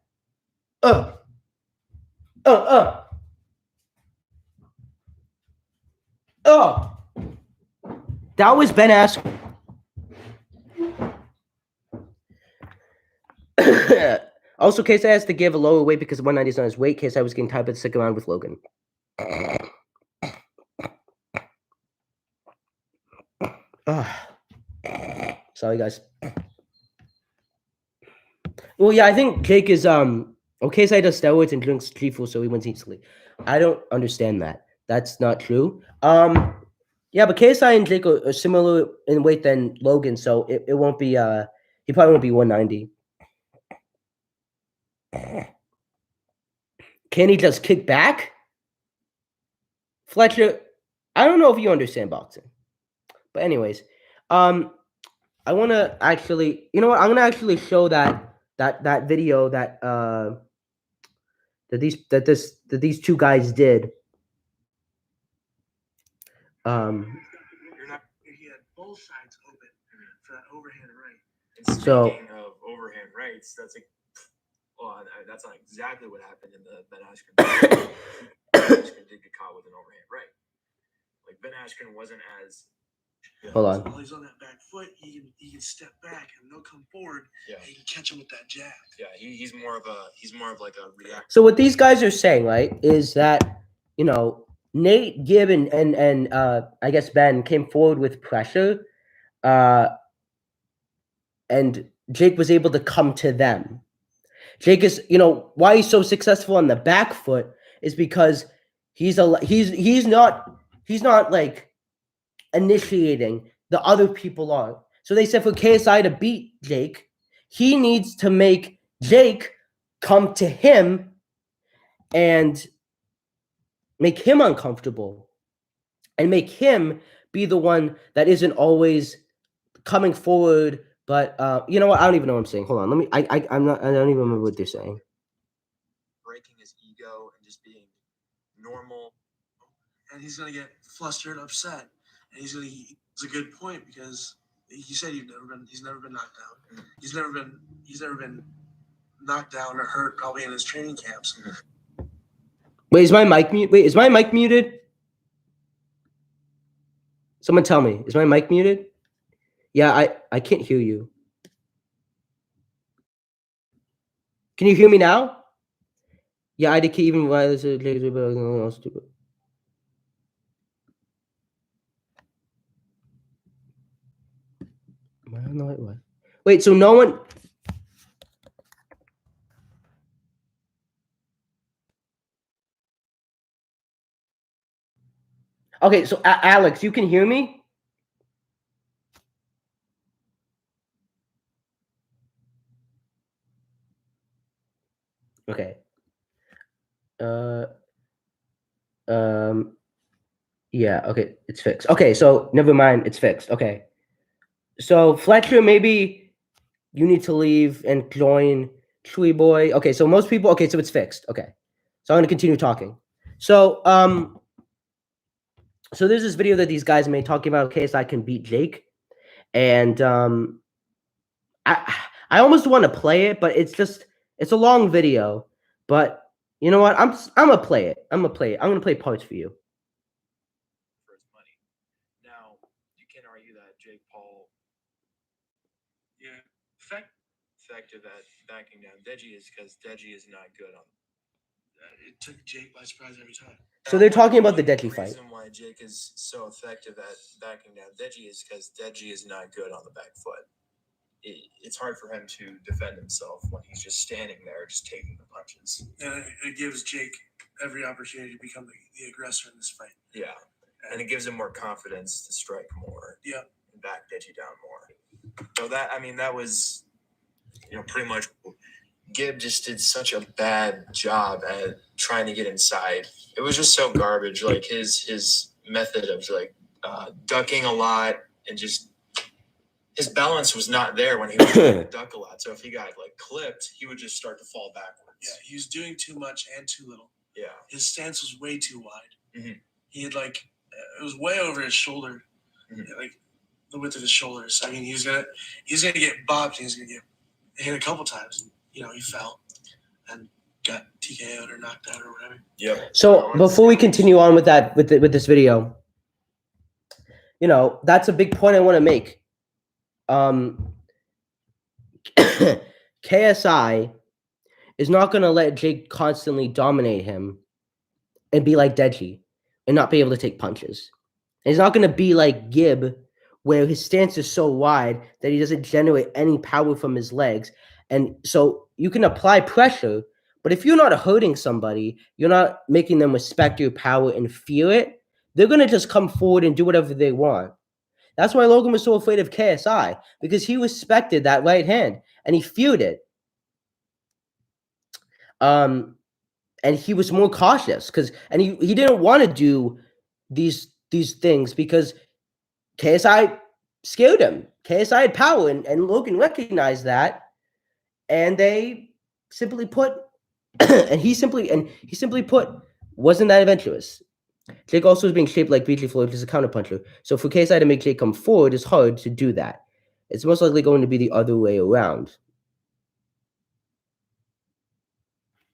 That was Ben Askren. Also, KSI has to give a lower weight because 190 is not his weight. KSI was getting tired by the second round with Logan. Sorry, guys. Well, yeah, I think Jake is KSI does steroids and drinks G-Fuel so he wins easily. I don't understand that. That's not true. Yeah, but KSI and Jake are similar in weight than Logan, so it won't be he probably won't be 190. Can he just kick back? Fletcher, I don't know if you understand boxing. But anyways, I want to actually, you know what? I'm going to actually show that video that these two guys did. He had both sides open for that overhand right. And speaking of overhand rights, that's that's not exactly what happened in the Ben Askren. Ben Askren did get caught with an overhand right. Like Ben Askren wasn't as. Hold on. While he's on that back foot, he can step back and they'll come forward. Yeah. And he can catch him with that jab. Yeah, he's more of like a reactor. So what these guys are saying, right, is that Nate, Gibb, and I guess Ben came forward with pressure, and Jake was able to come to them. Jake is, why he's so successful on the back foot is because he's not like initiating. The other people are. So they said for KSI to beat Jake, he needs to make Jake come to him and make him uncomfortable and make him be the one that isn't always coming forward. But you know what? I don't even know what I'm saying. Hold on. Let me. I don't even remember what they're saying. Breaking his ego and just being normal. And he's gonna get flustered, upset, and it's a good point because he said he's never been knocked down. He's never been knocked down or hurt probably in his training camps. Wait, is my mic mute? Wait, is my mic muted? Someone tell me. Is my mic muted? Yeah, I can't hear you. Can you hear me now? Yeah, I did even why this is stupid. I don't know what. Wait, so no one. Okay, so Alex, you can hear me? Okay. Yeah, okay, it's fixed. Okay, so never mind, it's fixed. Okay. So Fletcher, maybe you need to leave and join Chewy Boy. Okay, so most people, okay, so it's fixed. Okay. So I'm gonna continue talking. So so there's this video that these guys made talking about KSI can beat Jake. And I almost want to play it, but it's a long video. But you know what? I'm gonna play it. I'm gonna play parts for you. For his money. Now, you can't argue that Jake Paul effective at backing down Deji is because Deji is not good on. It took Jake by surprise every time. So they're talking about the Deji fight. The reason why Jake is so effective at backing down Deji is because Deji is not good on the back foot. It's hard for him to defend himself when he's just standing there, just taking the punches. And it gives Jake every opportunity to become the aggressor in this fight. Yeah, and it gives him more confidence to strike more. Yeah, and back Deji down more. So that was, pretty much. Gibb just did such a bad job at trying to get inside. It was just so garbage. Like his method of ducking a lot, and just his balance was not there when he was trying to duck a lot. So if he got like clipped, he would just start to fall backwards. Yeah, he was doing too much and too little. Yeah. His stance was way too wide. Mm-hmm. He had it was way over his shoulder, like the width of his shoulders. I mean, he's gonna get bopped. He's gonna get hit a couple times. He fell and got TKO'd or knocked out or whatever. Yep. So before we continue on with that, with this video, that's a big point I want to make. KSI is not going to let Jake constantly dominate him and be like Deji and not be able to take punches. And he's not going to be like Gib, where his stance is so wide that he doesn't generate any power from his legs. And so you can apply pressure, but if you're not hurting somebody, you're not making them respect your power and feel it, they're going to just come forward and do whatever they want. That's why Logan was so afraid of KSI, because he respected that right hand and he feared it. And he was more cautious and he didn't want to do these things because KSI scared him. KSI had power and Logan recognized that, and they simply put and he simply put wasn't that adventurous. Jake also is being shaped like BJ Floyd, which is a counterpuncher. So for KSI to make Jake come forward, it's hard to do that. It's most likely going to be the other way around.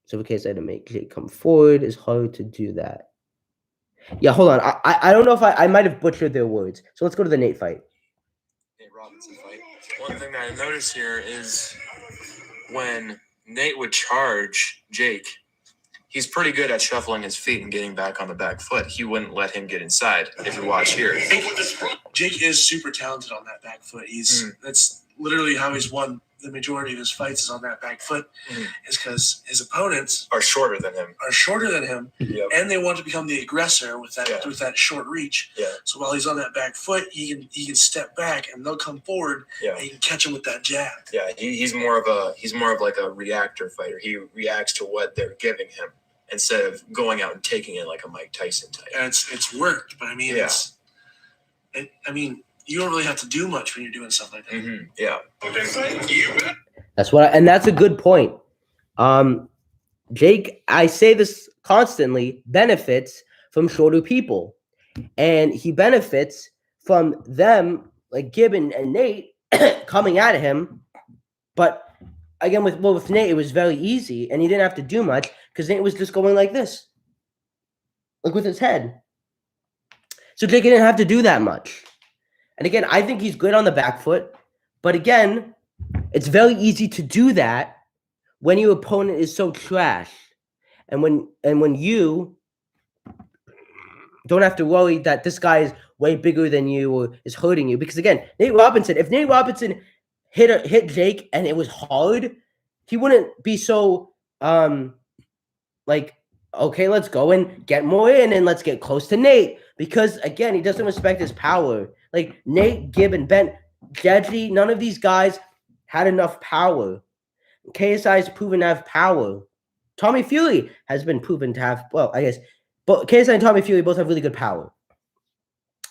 So for KSI to make Jake come forward, it's hard to do that. Yeah, hold on. I don't know if I might have butchered their words. So let's go to the Nate fight. Nate Robinson fight. One thing that I noticed here is when Nate would charge Jake, he's pretty good at shuffling his feet and getting back on the back foot. He wouldn't let him get inside. If you watch here, Jake is super talented on that back foot. That's literally how he's won the majority of his fights, is on that back foot. Is because his opponents are shorter than him. Yep. And they want to become the aggressor with that short reach. Yeah. So while he's on that back foot, he can step back and they'll come forward. Yeah. And he can catch him with that jab. Yeah, he's more of like a reactor fighter. He reacts to what they're giving him instead of going out and taking it like a Mike Tyson type. And it's worked, but I mean, you don't really have to do much when you're doing stuff like that. Mm-hmm. Yeah. That's a good point. Jake, I say this constantly, benefits from shorter people. And he benefits from them, like Gibbon and Nate, coming at him. But again, with Nate, it was very easy, and he didn't have to do much because Nate was just going like this, like with his head. So Jake didn't have to do that much. And again, I think he's good on the back foot. But again, it's very easy to do that when your opponent is so trash. And when you don't have to worry that this guy is way bigger than you or is hurting you. Because again, if Nate Robinson hit Jake and it was hard, he wouldn't be so like, okay, let's go and get more in and let's get close to Nate. Because again, he doesn't respect his power. Like Nate, Gibbon, Ben, Deji, none of these guys had enough power. KSI is proven to have power. Tommy Fury has been proven to have, but KSI and Tommy Fury both have really good power.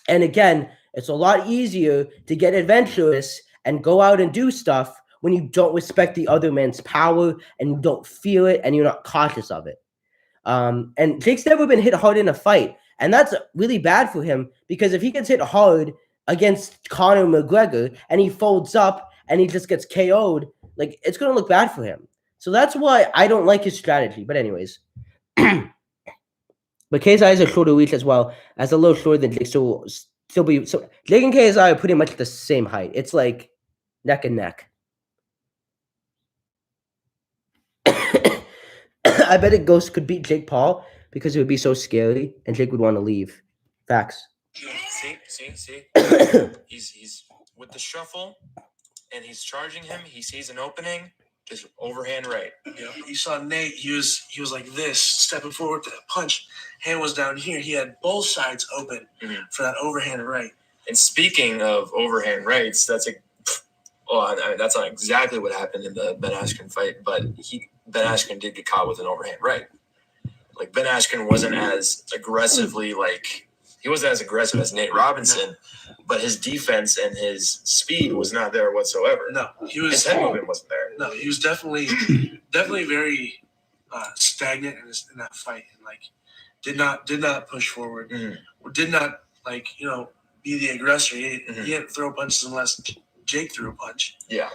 And again, it's a lot easier to get adventurous and go out and do stuff when you don't respect the other man's power and you don't feel it and you're not cautious of it. And Jake's never been hit hard in a fight. And that's really bad for him because if he gets hit hard against Conor McGregor and he folds up and he just gets KO'd, like it's going to look bad for him. So that's why I don't like his strategy. But anyways, but KSI has a shorter reach as well, as a little shorter than Jake. So Jake and KSI are pretty much the same height. It's like neck and neck. I bet Ghost could beat Jake Paul because it would be so scary and Jake would want to leave. Facts. See. He's with the shuffle and he's charging him. He sees an opening, just overhand right. Yeah, you saw Nate. He was like this, stepping forward to that punch. Hand was down here. He had both sides open for that overhand right. And speaking of overhand rights, that's not exactly what happened in the Ben Askren fight, but Ben Askren did get caught with an overhand right. Like Ben Askren wasn't as aggressively like He wasn't as aggressive as Nate Robinson, but his defense and his speed was not there whatsoever. No, he His was. head movement wasn't there. No, he was definitely very stagnant in that fight, and like did not push forward, or did not be the aggressor. He didn't throw punches unless Jake threw a punch. Yeah,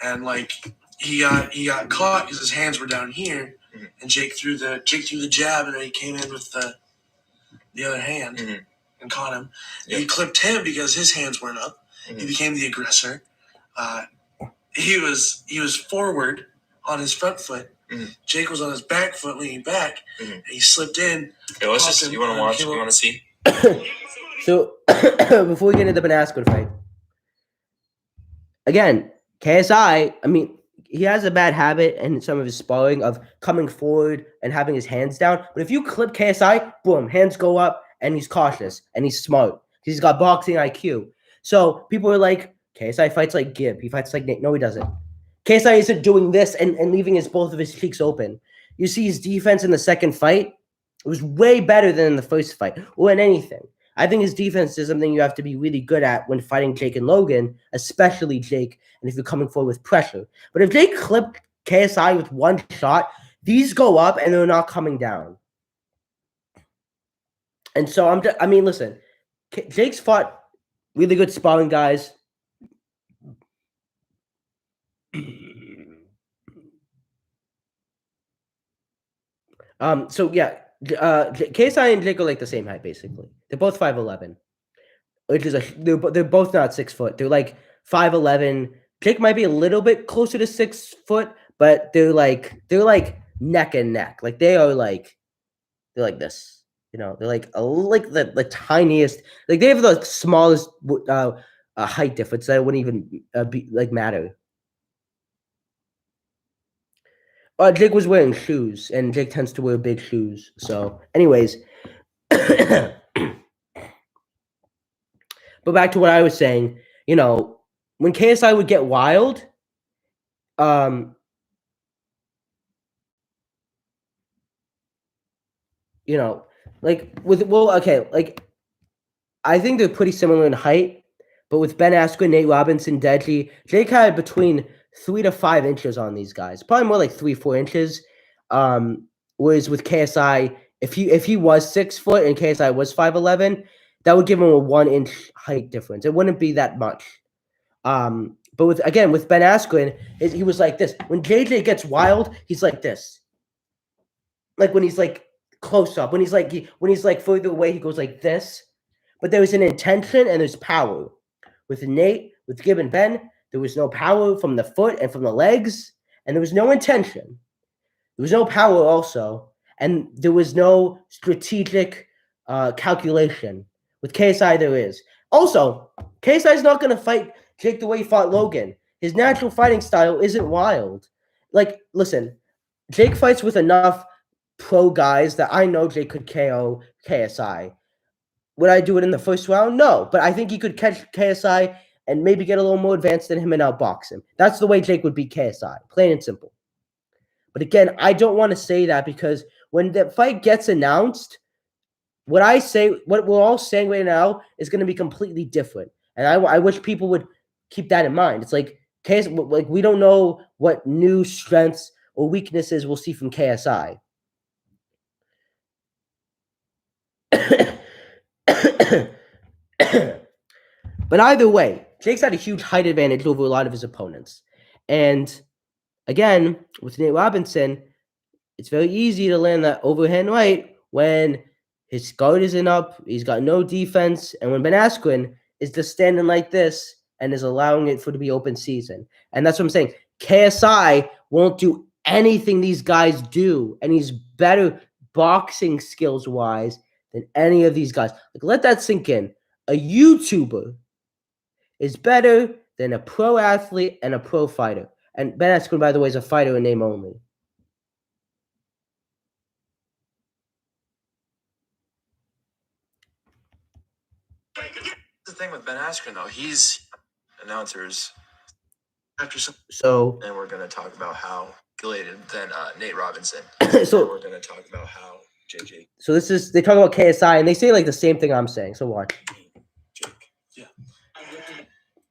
and like he got caught because his hands were down here, and Jake threw the jab, and then he came in with the other hand and caught him. Yep. He clipped him because his hands weren't up. He became the aggressor. He was forward on his front foot. Jake was on his back foot leaning back, and he slipped in. Okay, let's just. You want to watch? You want to see? So before we get into the Ben Askren fight, again, KSI. I mean, he has a bad habit in some of his sparring of coming forward and having his hands down. But if you clip KSI, boom, hands go up, and he's cautious and he's smart. He's got boxing IQ. So people are like, KSI fights like Gibb. He fights like Nate. No, he doesn't. KSI isn't doing this and leaving both of his cheeks open. You see his defense in the second fight. It was way better than in the first fight or in anything. I think his defense is something you have to be really good at when fighting Jake and Logan, especially Jake, and if you're coming forward with pressure. But if Jake clipped KSI with one shot, these go up and they're not coming down. And so listen, Jake's fought really good sparring guys. KSI and Jake are like the same height basically. They're both 5'11", which is they're both not 6 foot. They're like 5'11". Jake might be a little bit closer to 6 foot, but they're like neck and neck. Like they're like this. They're like the tiniest. Like they have the smallest height difference that wouldn't even matter. Jake was wearing shoes, and Jake tends to wear big shoes. So, anyways, but back to what I was saying. When KSI would get wild, I think they're pretty similar in height, but with Ben Askren, Nate Robinson, Deadly, Jake had between 3 to 5 inches on these guys, probably more like 3-4 inches. Whereas with KSI, if he was 6 foot and KSI was 5'11", that would give him a 1 inch height difference. It wouldn't be that much. But with Ben Askren, he was like this. When JJ gets wild, he's like this. Like when he's like close up, when he's like further away, he goes like this. But there's an intention and there's power. With Nate, with Gibb and Ben, there was no power from the foot and from the legs, and there was no intention. There was no power also, and there was no strategic calculation. With KSI, there is. Also, KSI is not going to fight Jake the way he fought Logan. His natural fighting style isn't wild. Like, listen, Jake fights with enough pro guys that I know Jake could KO KSI. Would I do it in the first round? No, but I think he could catch KSI and maybe get a little more advanced than him and outbox him. That's the way Jake would beat KSI, plain and simple. But again, I don't want to say that because when the fight gets announced, what we're all saying right now is going to be completely different. And I wish people would keep that in mind. It's like we don't know what new strengths or weaknesses we'll see from KSI. But either way, Jake's had a huge height advantage over a lot of his opponents. And again, with Nate Robinson, it's very easy to land that overhand right when his guard isn't up, he's got no defense, and when Ben Askren is just standing like this and is allowing it for it to be open season. And that's what I'm saying. KSI won't do anything these guys do, and he's better boxing skills-wise than any of these guys. Like, let that sink in. A YouTuber is better than a pro athlete and a pro fighter. And Ben Askren, by the way, is a fighter in name only. The thing with Ben Askren, though, he's announcers. So, and we're going to talk about how related than Nate Robinson. So we're going to talk about how JJ. So they talk about KSI and they say like the same thing I'm saying. So watch. Jake. Yeah.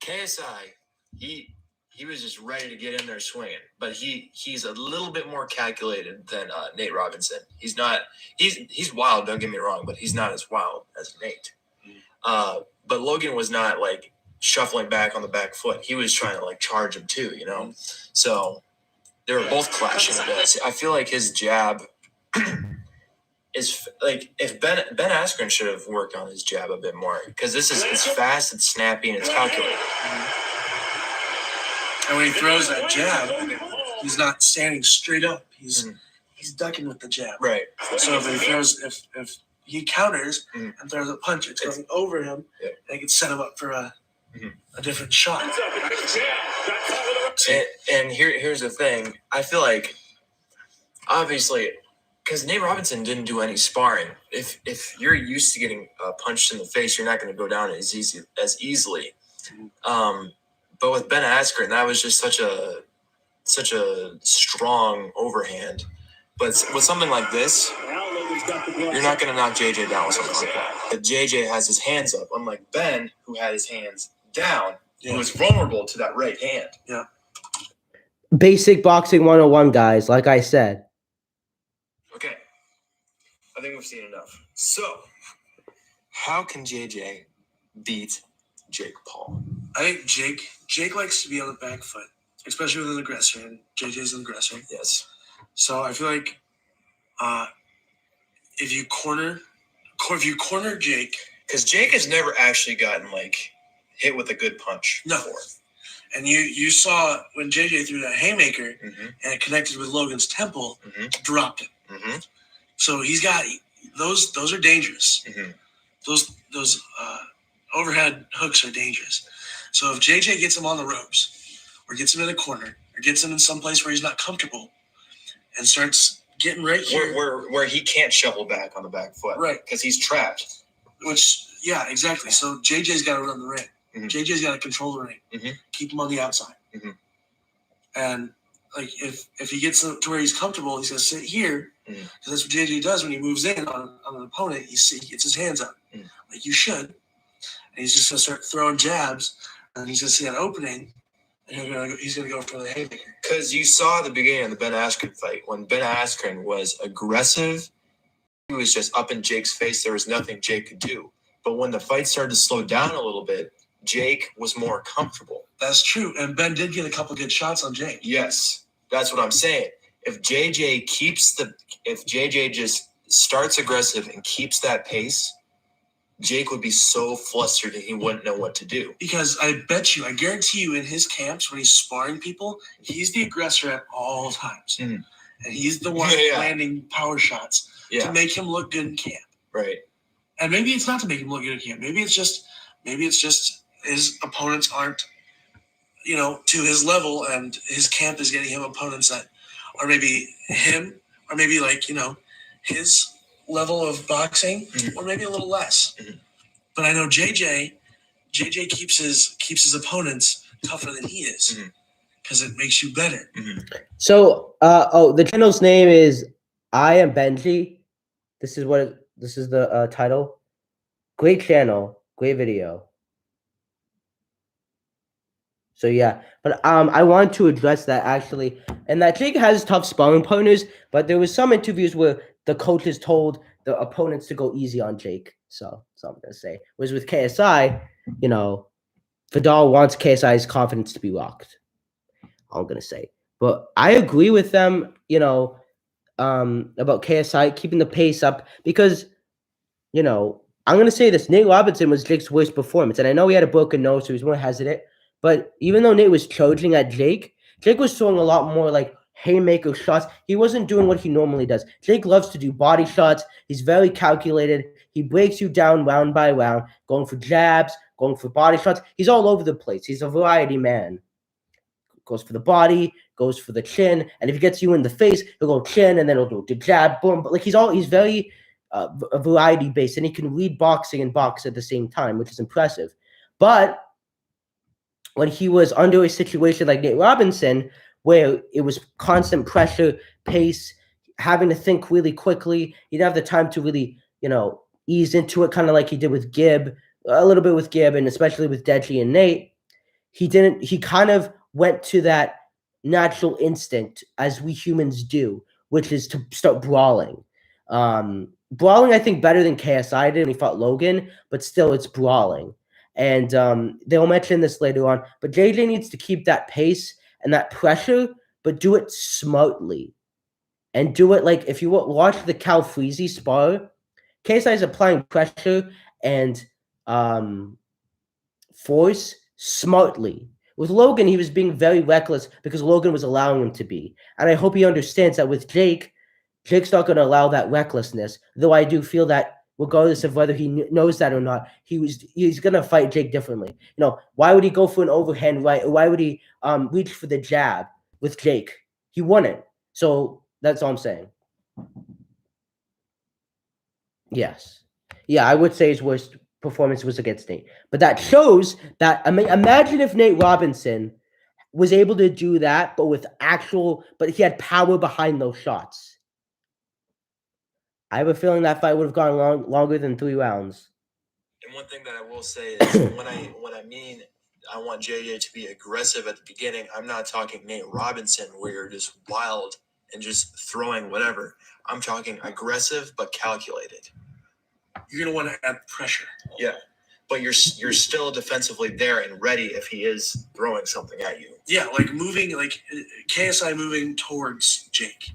KSI, he was just ready to get in there swinging, but he's a little bit more calculated than Nate Robinson. He's wild. Don't get me wrong, but he's not as wild as Nate. But Logan was not like shuffling back on the back foot. He was trying to like charge him too, you know. So they were both clashing a bit. I feel like his jab is like if Ben Askren should have worked on his jab a bit more because it's fast, it's snappy, and it's calculated. And when he throws that jab, he's not standing straight up. He's ducking with the jab. Right. So if he counters and throws a punch, it's going over him, and it can set him up for a different shot. And here's the thing. I feel like, obviously, because Nate Robinson didn't do any sparring. If you're used to getting punched in the face, you're not going to go down as easily. But with Ben Askren, that was just such a strong overhand. But with something like this, you're not going to knock JJ down with something like that. But JJ has his hands up, unlike Ben, who had his hands down. He was vulnerable to that right hand. Yeah. Basic boxing 101, guys. Like I said. Okay. I think we've seen enough. So, how can JJ beat Jake Paul? I think Jake likes to be on the back foot, especially with an aggressor, and JJ's an aggressor. Yes. So I feel like if you corner Jake, because Jake has never actually gotten like hit with a good punch before. And you saw when JJ threw that haymaker and it connected with Logan's temple, dropped him. So he's got those are dangerous. Those overhead hooks are dangerous. So if JJ gets him on the ropes, or gets him in a corner, or gets him in some place where he's not comfortable, and starts getting right here, where he can't shuffle back on the back foot, right? Because he's trapped. Which, yeah, exactly. So JJ's got to run the ring. JJ's got to control the ring, keep him on the outside, and like if he gets to where he's comfortable, he's gonna sit here because that's what JJ does when he moves in on an opponent. He gets his hands up, like you should, and he's just gonna start throwing jabs, and he's gonna see an opening, and he's gonna go for the haymaker. Because you saw the beginning of the Ben Askren fight when Ben Askren was aggressive, he was just up in Jake's face. There was nothing Jake could do. But when the fight started to slow down a little bit, Jake was more comfortable. That's true. And Ben did get a couple good shots on Jake. Yes, that's what I'm saying. If JJ just starts aggressive and keeps that pace, Jake would be so flustered and he wouldn't know what to do. Because I guarantee you in his camps when he's sparring people, he's the aggressor at all times. And he's the one landing power shots to make him look good in camp. Right. And maybe it's not to make him look good in camp. Maybe it's just his opponents aren't, to his level, and his camp is getting him opponents that are maybe him, or maybe like, his level of boxing, or maybe a little less. But I know JJ keeps his opponents tougher than he is because it makes you better. So, the channel's name is I Am Benji. This is the title. Great channel, great video. So yeah, but I want to address that actually, and that Jake has tough sparring partners, but there was some interviews where the coaches told the opponents to go easy on Jake. So that's all I'm gonna say. Whereas with KSI, Vidal wants KSI's confidence to be rocked. All I'm gonna say. But I agree with them, about KSI keeping the pace up because, I'm gonna say this: Nate Robinson was Jake's worst performance, and I know he had a broken nose, so he was more hesitant. But even though Nate was charging at Jake was throwing a lot more like haymaker shots. He wasn't doing what he normally does. Jake loves to do body shots. He's very calculated. He breaks you down round by round, going for jabs, going for body shots. He's all over the place. He's a variety man. Goes for the body, goes for the chin, and if he gets you in the face, he'll go chin, and then he'll do the jab, boom. But like he's very variety based, and he can read boxing and box at the same time, which is impressive. But when he was under a situation like Nate Robinson, where it was constant pressure, pace, having to think really quickly. He didn't have the time to really, ease into it, kind of like he did with Gibb, a little bit with Gibb, and especially with Deji and Nate. He kind of went to that natural instinct as we humans do, which is to start brawling. Brawling, I think, better than KSI did when he fought Logan, but still, it's brawling. And they'll mention this later on, but JJ needs to keep that pace and that pressure, but do it smartly. And do it like, if you watch the Cal Freezy spar, KSI is applying pressure and force smartly. With Logan, he was being very reckless because Logan was allowing him to be. And I hope he understands that with Jake, Jake's not going to allow that recklessness, though I do feel that regardless of whether he knows that or not, he's going to fight Jake differently. Why would he go for an overhand right, or why would he reach for the jab with Jake? He wouldn't. So that's all I'm saying. Yes. Yeah, I would say his worst performance was against Nate. But that shows that, imagine if Nate Robinson was able to do that, but he had power behind those shots. I have a feeling that fight would have gone longer than 3 rounds. And one thing that I will say is when I mean I want JJ to be aggressive at the beginning, I'm not talking Nate Robinson where you're just wild and just throwing whatever. I'm talking aggressive but calculated. You're gonna want to add pressure. Yeah, but you're still defensively there and ready if he is throwing something at you. Yeah, like moving, like KSI moving towards Jake,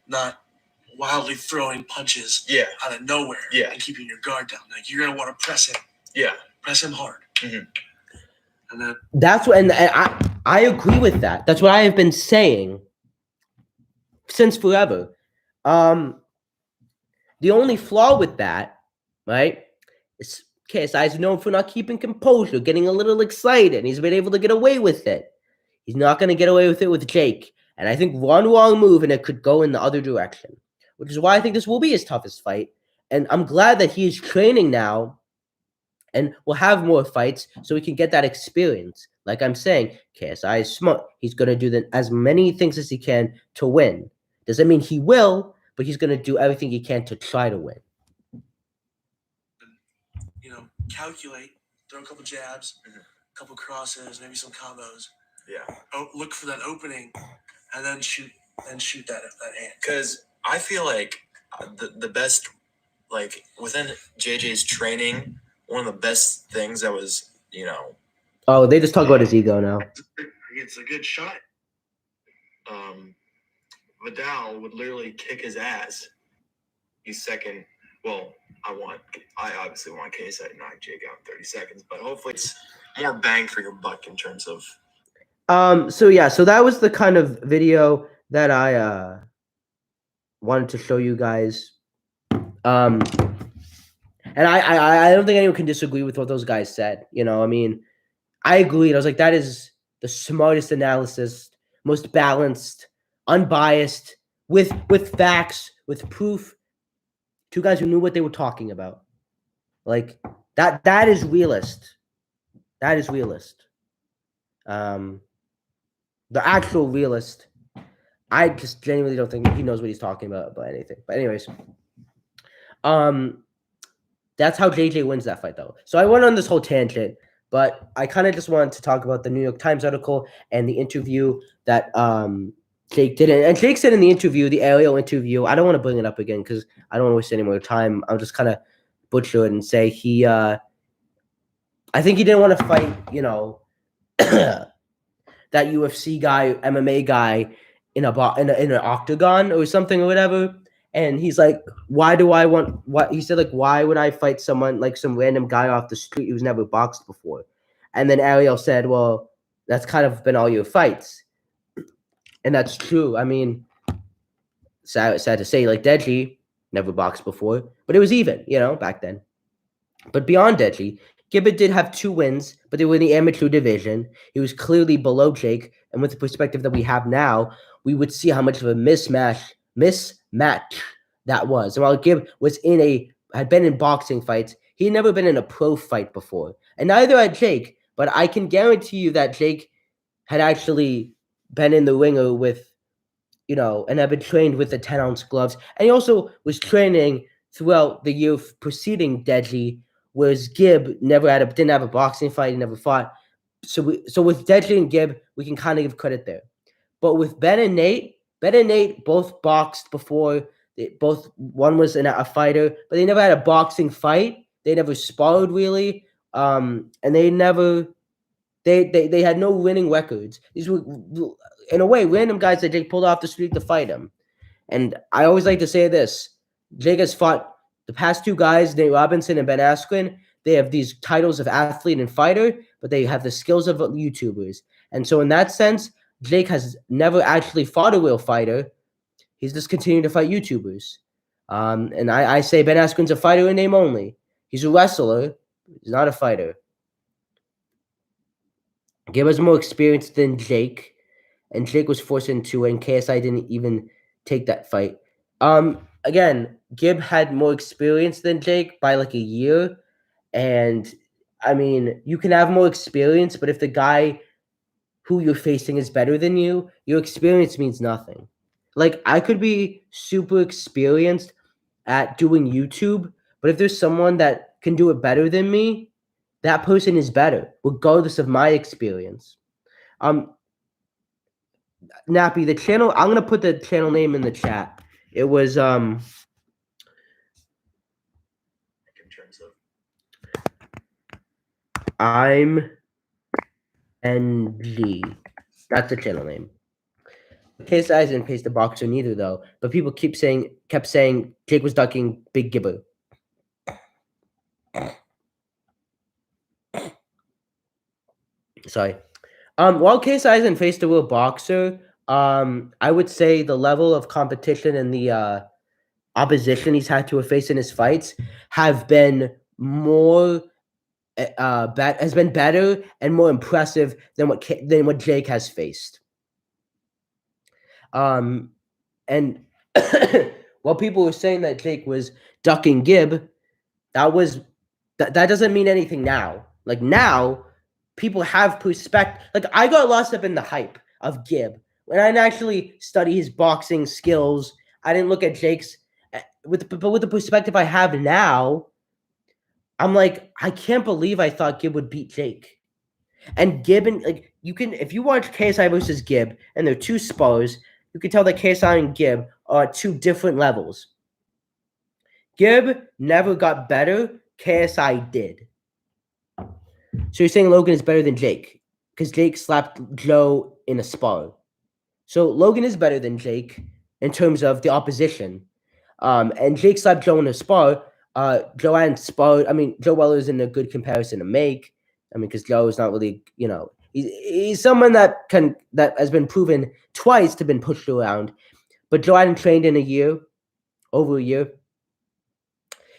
not wildly throwing punches out of nowhere and keeping your guard down. Like, you're gonna want to press him. Yeah, press him hard. And that's what, and I agree with that. That's what I have been saying since forever. The only flaw with that, right, is KSI is known for not keeping composure, getting a little excited. He's been able to get away with it. He's not going to get away with it with Jake. And I think one wrong move and it could go in the other direction, which is why I think this will be his toughest fight. And I'm glad that he is training now and will have more fights so he can get that experience. Like I'm saying, KSI is smart. He's going to do as many things as he can to win. Doesn't mean he will, but he's going to do everything he can to try to win. Calculate, throw a couple jabs, a couple crosses, maybe some combos. Yeah. Look for that opening, and then shoot that hand. Because I feel like the best, like within JJ's training, one of the best things that was, Oh, they just talk about his ego now. It's a good shot. Vidal would literally kick his ass. He's second. Well, I obviously want KSI to knock Jake out in 30 seconds, but hopefully it's more bang for your buck in terms of. So that was the kind of video that I wanted to show you guys. And I don't think anyone can disagree with what those guys said. I agreed. I was like, that is the smartest analysis, most balanced, unbiased, with facts, with proof. 2 guys who knew what they were talking about. Like that is realist. That is realist. The actual realist. I just genuinely don't think he knows what he's talking about anything. But anyways, that's how JJ wins that fight, though. So I went on this whole tangent, but I kind of just wanted to talk about the New York Times article and the interview that Jake did. And Jake said in the interview, the Ariel interview, I don't want to bring it up again because I don't want to waste any more time. I'll just kind of butcher it and say I think he didn't want to fight, that UFC guy, MMA guy in an octagon or something or whatever. And he's like, why would I fight someone like some random guy off the street who's never boxed before? And then Ariel said, well, that's kind of been all your fights. And that's true. I mean, sad to say, like Deji never boxed before, but it was even, back then. But beyond Deji, Gibbet did have 2 wins, but they were in the amateur division. He was clearly below Jake, and with the perspective that we have now, we would see how much of a mismatch that was. And while Gibb had been in boxing fights, he had never been in a pro fight before, and neither had Jake. But I can guarantee you that Jake had actually been in the ringer with and had been trained with the 10-ounce gloves. And he also was training throughout the year preceding Deadly, whereas Gibb didn't have a boxing fight, he never fought. So with Deadly and Gibb, we can kind of give credit there. But with Ben and Nate both boxed before. One was a fighter, but they never had a boxing fight. They never sparred really, and they never. They had no winning records. These were, in a way, random guys that Jake pulled off the street to fight him. And I always like to say this: Jake has fought the past two guys, Nate Robinson and Ben Askren. They have these titles of athlete and fighter, but they have the skills of YouTubers. And so in that sense, Jake has never actually fought a real fighter. He's just continuing to fight YouTubers. And I say Ben Askren's a fighter in name only. He's a wrestler. He's not a fighter. Gibb has more experience than Jake, and Jake was forced into it, and KSI didn't even take that fight. Again, Gibb had more experience than Jake by like a year, and I mean, you can have more experience, but if the guy who you're facing is better than you, your experience means nothing. Like, I could be super experienced at doing YouTube, but if there's someone that can do it better than me, that person is better, regardless of my experience. Nappy, the channel, I'm gonna put the channel name in the chat. It was In terms of I'm NG. That's the channel name. KSI didn't paste the boxer neither though, but people kept saying Jake was ducking Big Gibber. Sorry. While KSI hasn't faced a real boxer, I would say the level of competition and the opposition he's had to face in his fights have been more has been better and more impressive than what Jake has faced. And while people were saying that Jake was ducking Gibb, that doesn't mean anything now. Like now, people have perspective. Like I got lost up in the hype of Gibb when I didn't actually study his boxing skills. I didn't look at Jake's. But with the perspective I have now, I'm like, I can't believe I thought Gibb would beat Jake. And Gibb, and like you can, if you watch KSI versus Gibb, and they're two spars, you can tell that KSI and Gibb are at two different levels. Gibb never got better. KSI did. So you're saying Logan is better than Jake because Jake slapped Joe in a spar. So Logan is better than Jake in terms of the opposition. And Jake slapped Joe in a spar. Joe hadn't sparred. I mean, Joe Weller's in a good comparison to make. I mean, because Joe is not really, he's someone that has been proven twice to been pushed around. But Joe hadn't trained in over a year.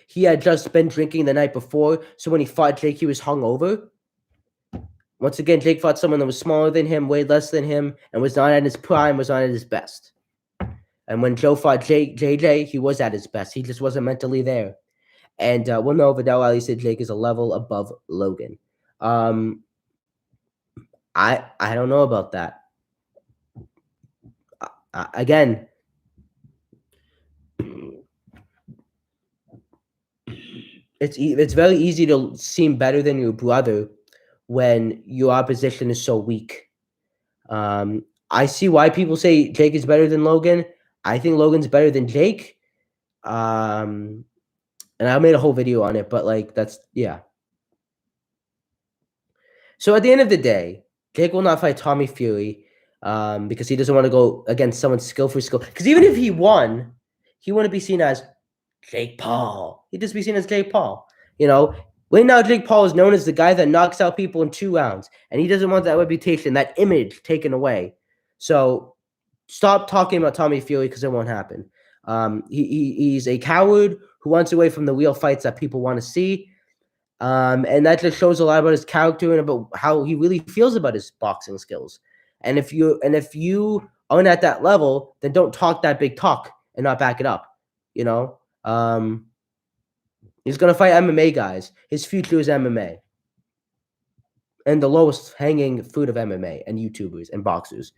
He had just been drinking the night before, so when he fought Jake, he was hungover. Once again, Jake fought someone that was smaller than him, weighed less than him, and was not at his prime, was not at his best. And when Joe fought JJ, he was at his best. He just wasn't mentally there. And we'll know Vidal Ali said Jake is a level above Logan. I don't know about that. Again, it's very easy to seem better than your brother when your opposition is so weak. I see why people say Jake is better than Logan. I think Logan's better than Jake. And I made a whole video on it, but yeah. So at the end of the day, Jake will not fight Tommy Fury because he doesn't want to go against someone skill for skill. Because even if he won, he wouldn't be seen as Jake Paul. He'd just be seen as Jake Paul. Right now Jake Paul is known as the guy that knocks out people in 2 rounds, and he doesn't want that reputation, that image taken away. So stop talking about Tommy Fury because it won't happen. He's a coward who wants away from the real fights that people want to see. And that just shows a lot about his character and about how he really feels about his boxing skills. And if you aren't at that level, then don't talk that big talk and not back it up. He's gonna fight MMA guys. His future is MMA. And the lowest hanging fruit of MMA and YouTubers and boxers.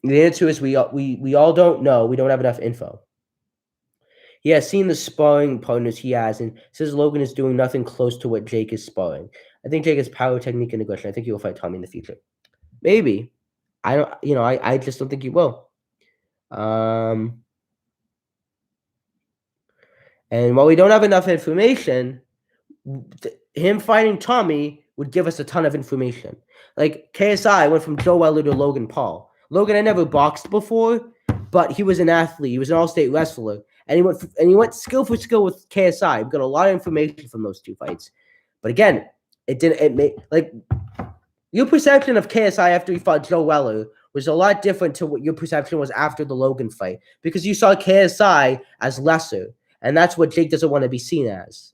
The answer is we all don't know. We don't have enough info. He has seen the sparring partners he has and says Logan is doing nothing close to what Jake is sparring. I think Jake has power, technique, and aggression. I think he will fight Tommy in the future. Maybe. I don't. I just don't think he will. And while we don't have enough information, him fighting Tommy would give us a ton of information. Like KSI went from Joe Weller to Logan Paul. Logan had never boxed before, but he was an athlete. He was an all-state wrestler, and he went skill for skill with KSI. We got a lot of information from those two fights. But again, it didn't. It made like your perception of KSI after he fought Joe Weller was a lot different to what your perception was after the Logan fight, because you saw KSI as lesser, and that's what Jake doesn't want to be seen as.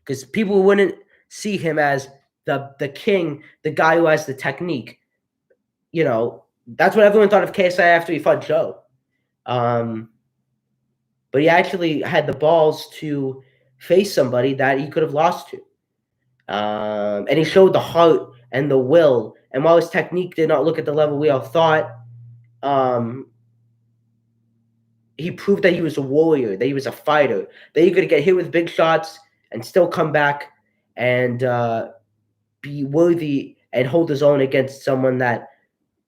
Because people wouldn't see him as the king, the guy who has the technique. That's what everyone thought of KSI after he fought Joe. But he actually had the balls to face somebody that he could have lost to. And he showed the heart and the will. And while his technique did not look at the level we all thought, he proved that he was a warrior, that he was a fighter, that he could get hit with big shots and still come back and be worthy and hold his own against someone that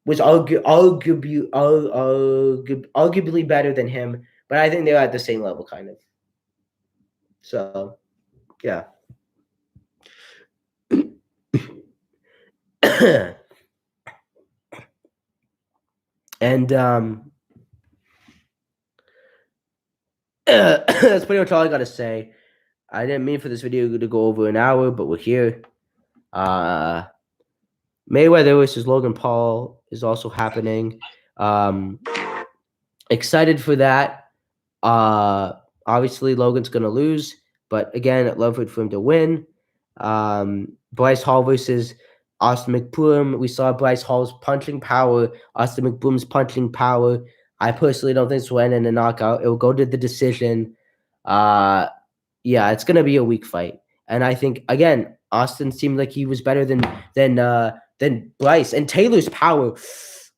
was arguably better than him. But I think they're at the same level, kind of. So, yeah. And that's pretty much all I got to say. I didn't mean for this video to go over an hour, but we're here. Mayweather versus Logan Paul is also happening. Excited for that. Obviously, Logan's going to lose, but again, I'd love for him to win. Bryce Hall versus Austin Mcphermon. We saw Bryce Hall's punching power, Austin McBroom's punching power. I personally don't think this will end in a knockout. It will go to the decision. Yeah, it's gonna be a weak fight, and I think again, Austin seemed like he was better than Bryce, and Taylor's power.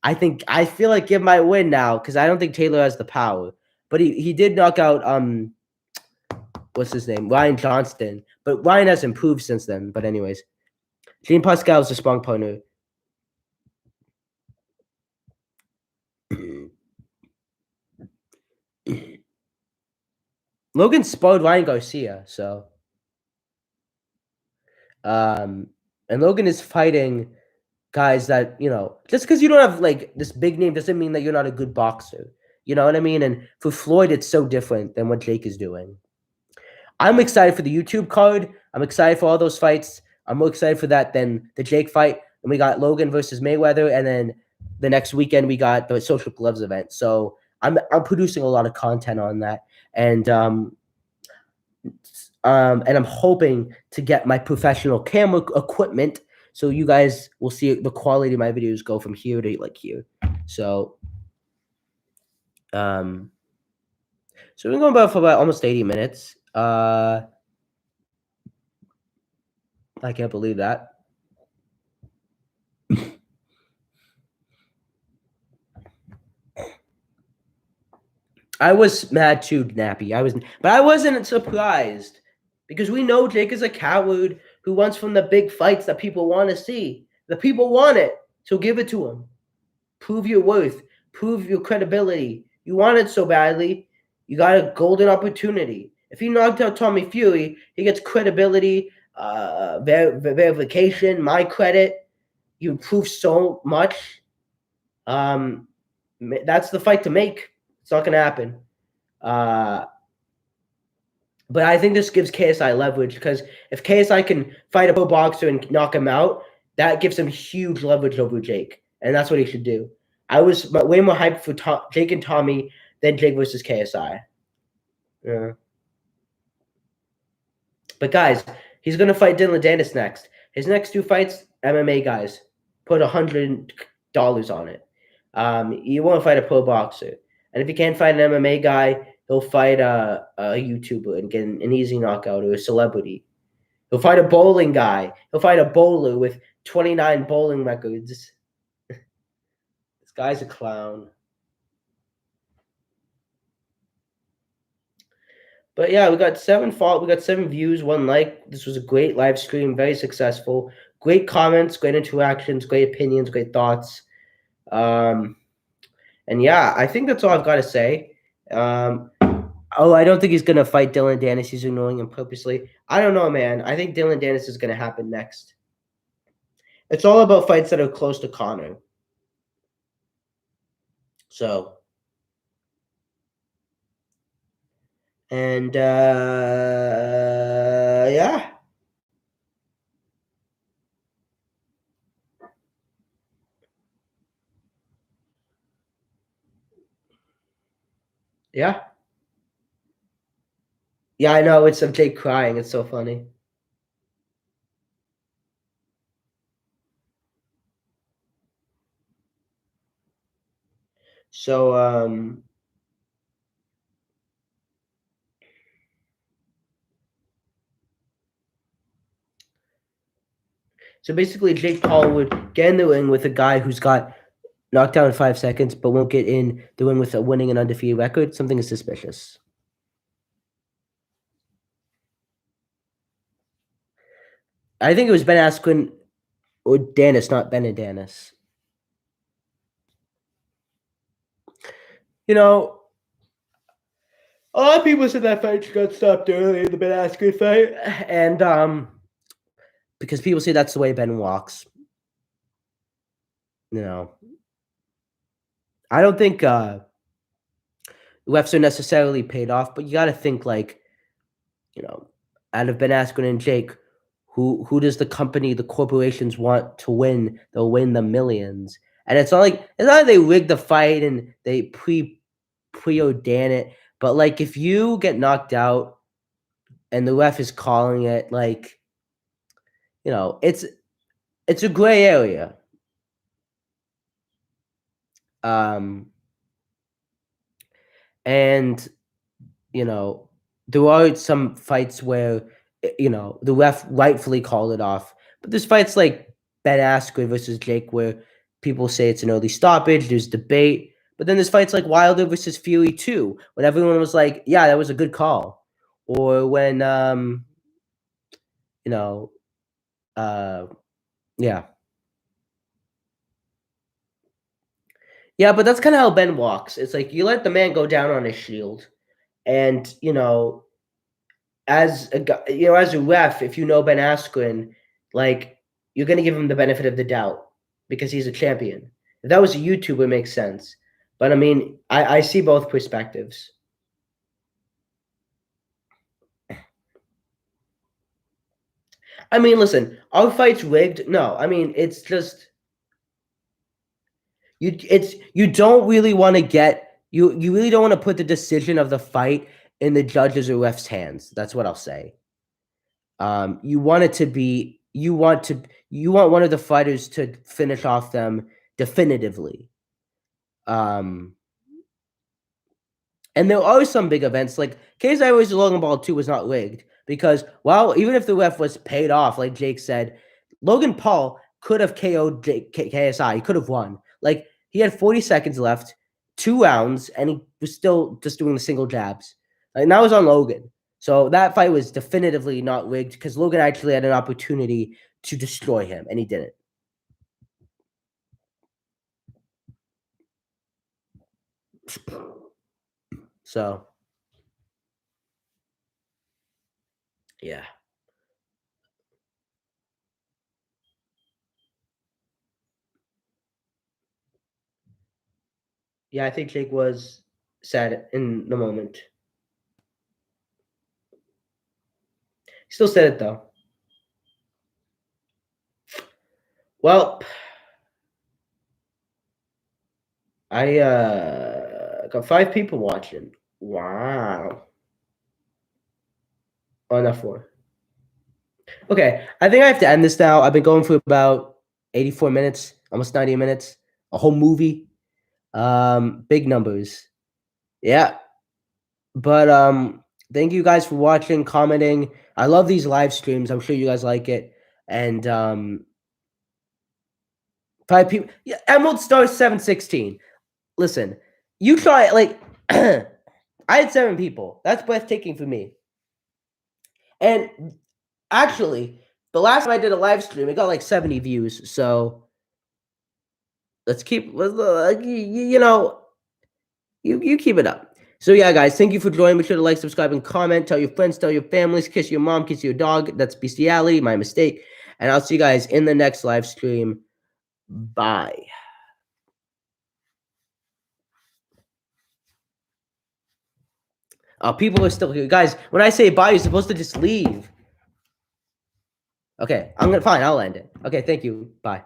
I feel like it might win now because I don't think Taylor has the power, but he did knock out what's his name, Ryan Johnston, but Ryan has improved since then. But anyways, Jean Pascal is the sparring partner. Logan sparred Ryan Garcia, so and Logan is fighting guys that, just because you don't have like this big name doesn't mean that you're not a good boxer. You know what I mean? And for Floyd, it's so different than what Jake is doing. I'm excited for the YouTube card. I'm excited for all those fights. I'm more excited for that than the Jake fight. And we got Logan versus Mayweather, and then the next weekend we got the Social Gloves event. So I'm producing a lot of content on that. And I'm hoping to get my professional camera equipment, so you guys will see the quality of my videos go from here to like here. So, we've been going about for about almost 80 minutes. I can't believe that. I was mad too, Nappy. But I wasn't surprised because we know Jake is a coward who wants from the big fights that people want to see. The people want it, so give it to him. Prove your worth. Prove your credibility. You want it so badly. You got a golden opportunity. If he knocked out Tommy Fury, he gets credibility, verification, my credit. You improve so much. That's the fight to make. It's not going to happen. But I think this gives KSI leverage, because if KSI can fight a pro boxer and knock him out, that gives him huge leverage over Jake. And that's what he should do. I was way more hyped for Jake and Tommy than Jake versus KSI. Yeah. But guys, he's going to fight Dylan Dennis next. His next two fights, MMA guys. Put $100 on it. You want to fight a pro boxer. And if he can't fight an MMA guy, he'll fight a YouTuber and get an easy knockout, or a celebrity. He'll fight a bowling guy. He'll fight a bowler with 29 bowling records. guy's a clown. But yeah, we got 7 views, 1 like. This was a great live stream, very successful. Great comments, great interactions, great opinions, great thoughts. And yeah, I think that's all I've got to say. I don't think he's gonna fight Dylan Dennis. He's ignoring him purposely. I don't know, man. I think Dylan Dennis is gonna happen next. It's all about fights that are close to Conor. So, and yeah. Yeah. Yeah, I know. It's of Jake crying. It's so funny. So, so basically, Jake Paul would get in the ring with a guy who's got knocked down in 5 seconds, but won't get in the ring with a winning and undefeated record. Something is suspicious. I think it was Ben Askren or Dennis, not Ben and Dennis. You know, a lot of people said that fight got stopped early, the Ben Askren fight, and because people say that's the way Ben walks. You know, I don't think refs are necessarily paid off, but you got to think like, out of Ben Askren and Jake, who does the company, the corporations want to win? They'll win the millions, and it's not like they rig the fight and they preordain it. But like, if you get knocked out and the ref is calling it, like, it's a gray area. And there are some fights where the ref rightfully called it off, but there's fights like Ben Askren versus Jake where people say it's an early stoppage. There's debate. But then there's fights like Wilder versus Fury 2, when everyone was like, yeah, that was a good call. Or when, yeah. Yeah, but that's kind of how Ben walks. It's like you let the man go down on his shield. And, as a guy, as a ref, if you know Ben Askren, like, you're going to give him the benefit of the doubt because he's a champion. If that was a YouTuber, it makes sense. But I mean, I see both perspectives. I mean, listen, are fights rigged? No, I mean, it's just you don't really want to get you really don't want to put the decision of the fight in the judges or refs' hands. That's what I'll say. You want it to be you want one of the fighters to finish off them definitively. And there are some big events, like KSI versus Logan Paul 2 was not rigged because, well, even if the ref was paid off, like Jake said, Logan Paul could have KO'd KSI. He could have won. Like, he had 40 seconds left, 2 rounds, and he was still just doing the single jabs. And that was on Logan. So that fight was definitively not rigged because Logan actually had an opportunity to destroy him, and he didn't. So, yeah. Yeah, I think Jake was sad in the moment. He still said it, though. Well, I got 5 people watching. Wow. Oh, not 4. Okay, I think I have to end this now. I've been going for about 84 minutes, almost 90 minutes, a whole movie. Big numbers. Yeah. But thank you guys for watching, commenting. I love these live streams. I'm sure you guys like it. And 5 people. Yeah, Emerald Star 716. Listen, you try like I had 7 people. That's breathtaking for me. And actually, the last time I did a live stream, it got like 70 views. So let's keep, you know, you keep it up. So yeah, guys, thank you for joining. Make sure to like, subscribe, and comment. Tell your friends, tell your families, kiss your mom, kiss your dog. That's bestiality, my mistake. And I'll see you guys in the next live stream. Bye. People are still here. Guys, when I say bye, you're supposed to just leave. Okay, fine, I'll end it. Okay, thank you. Bye.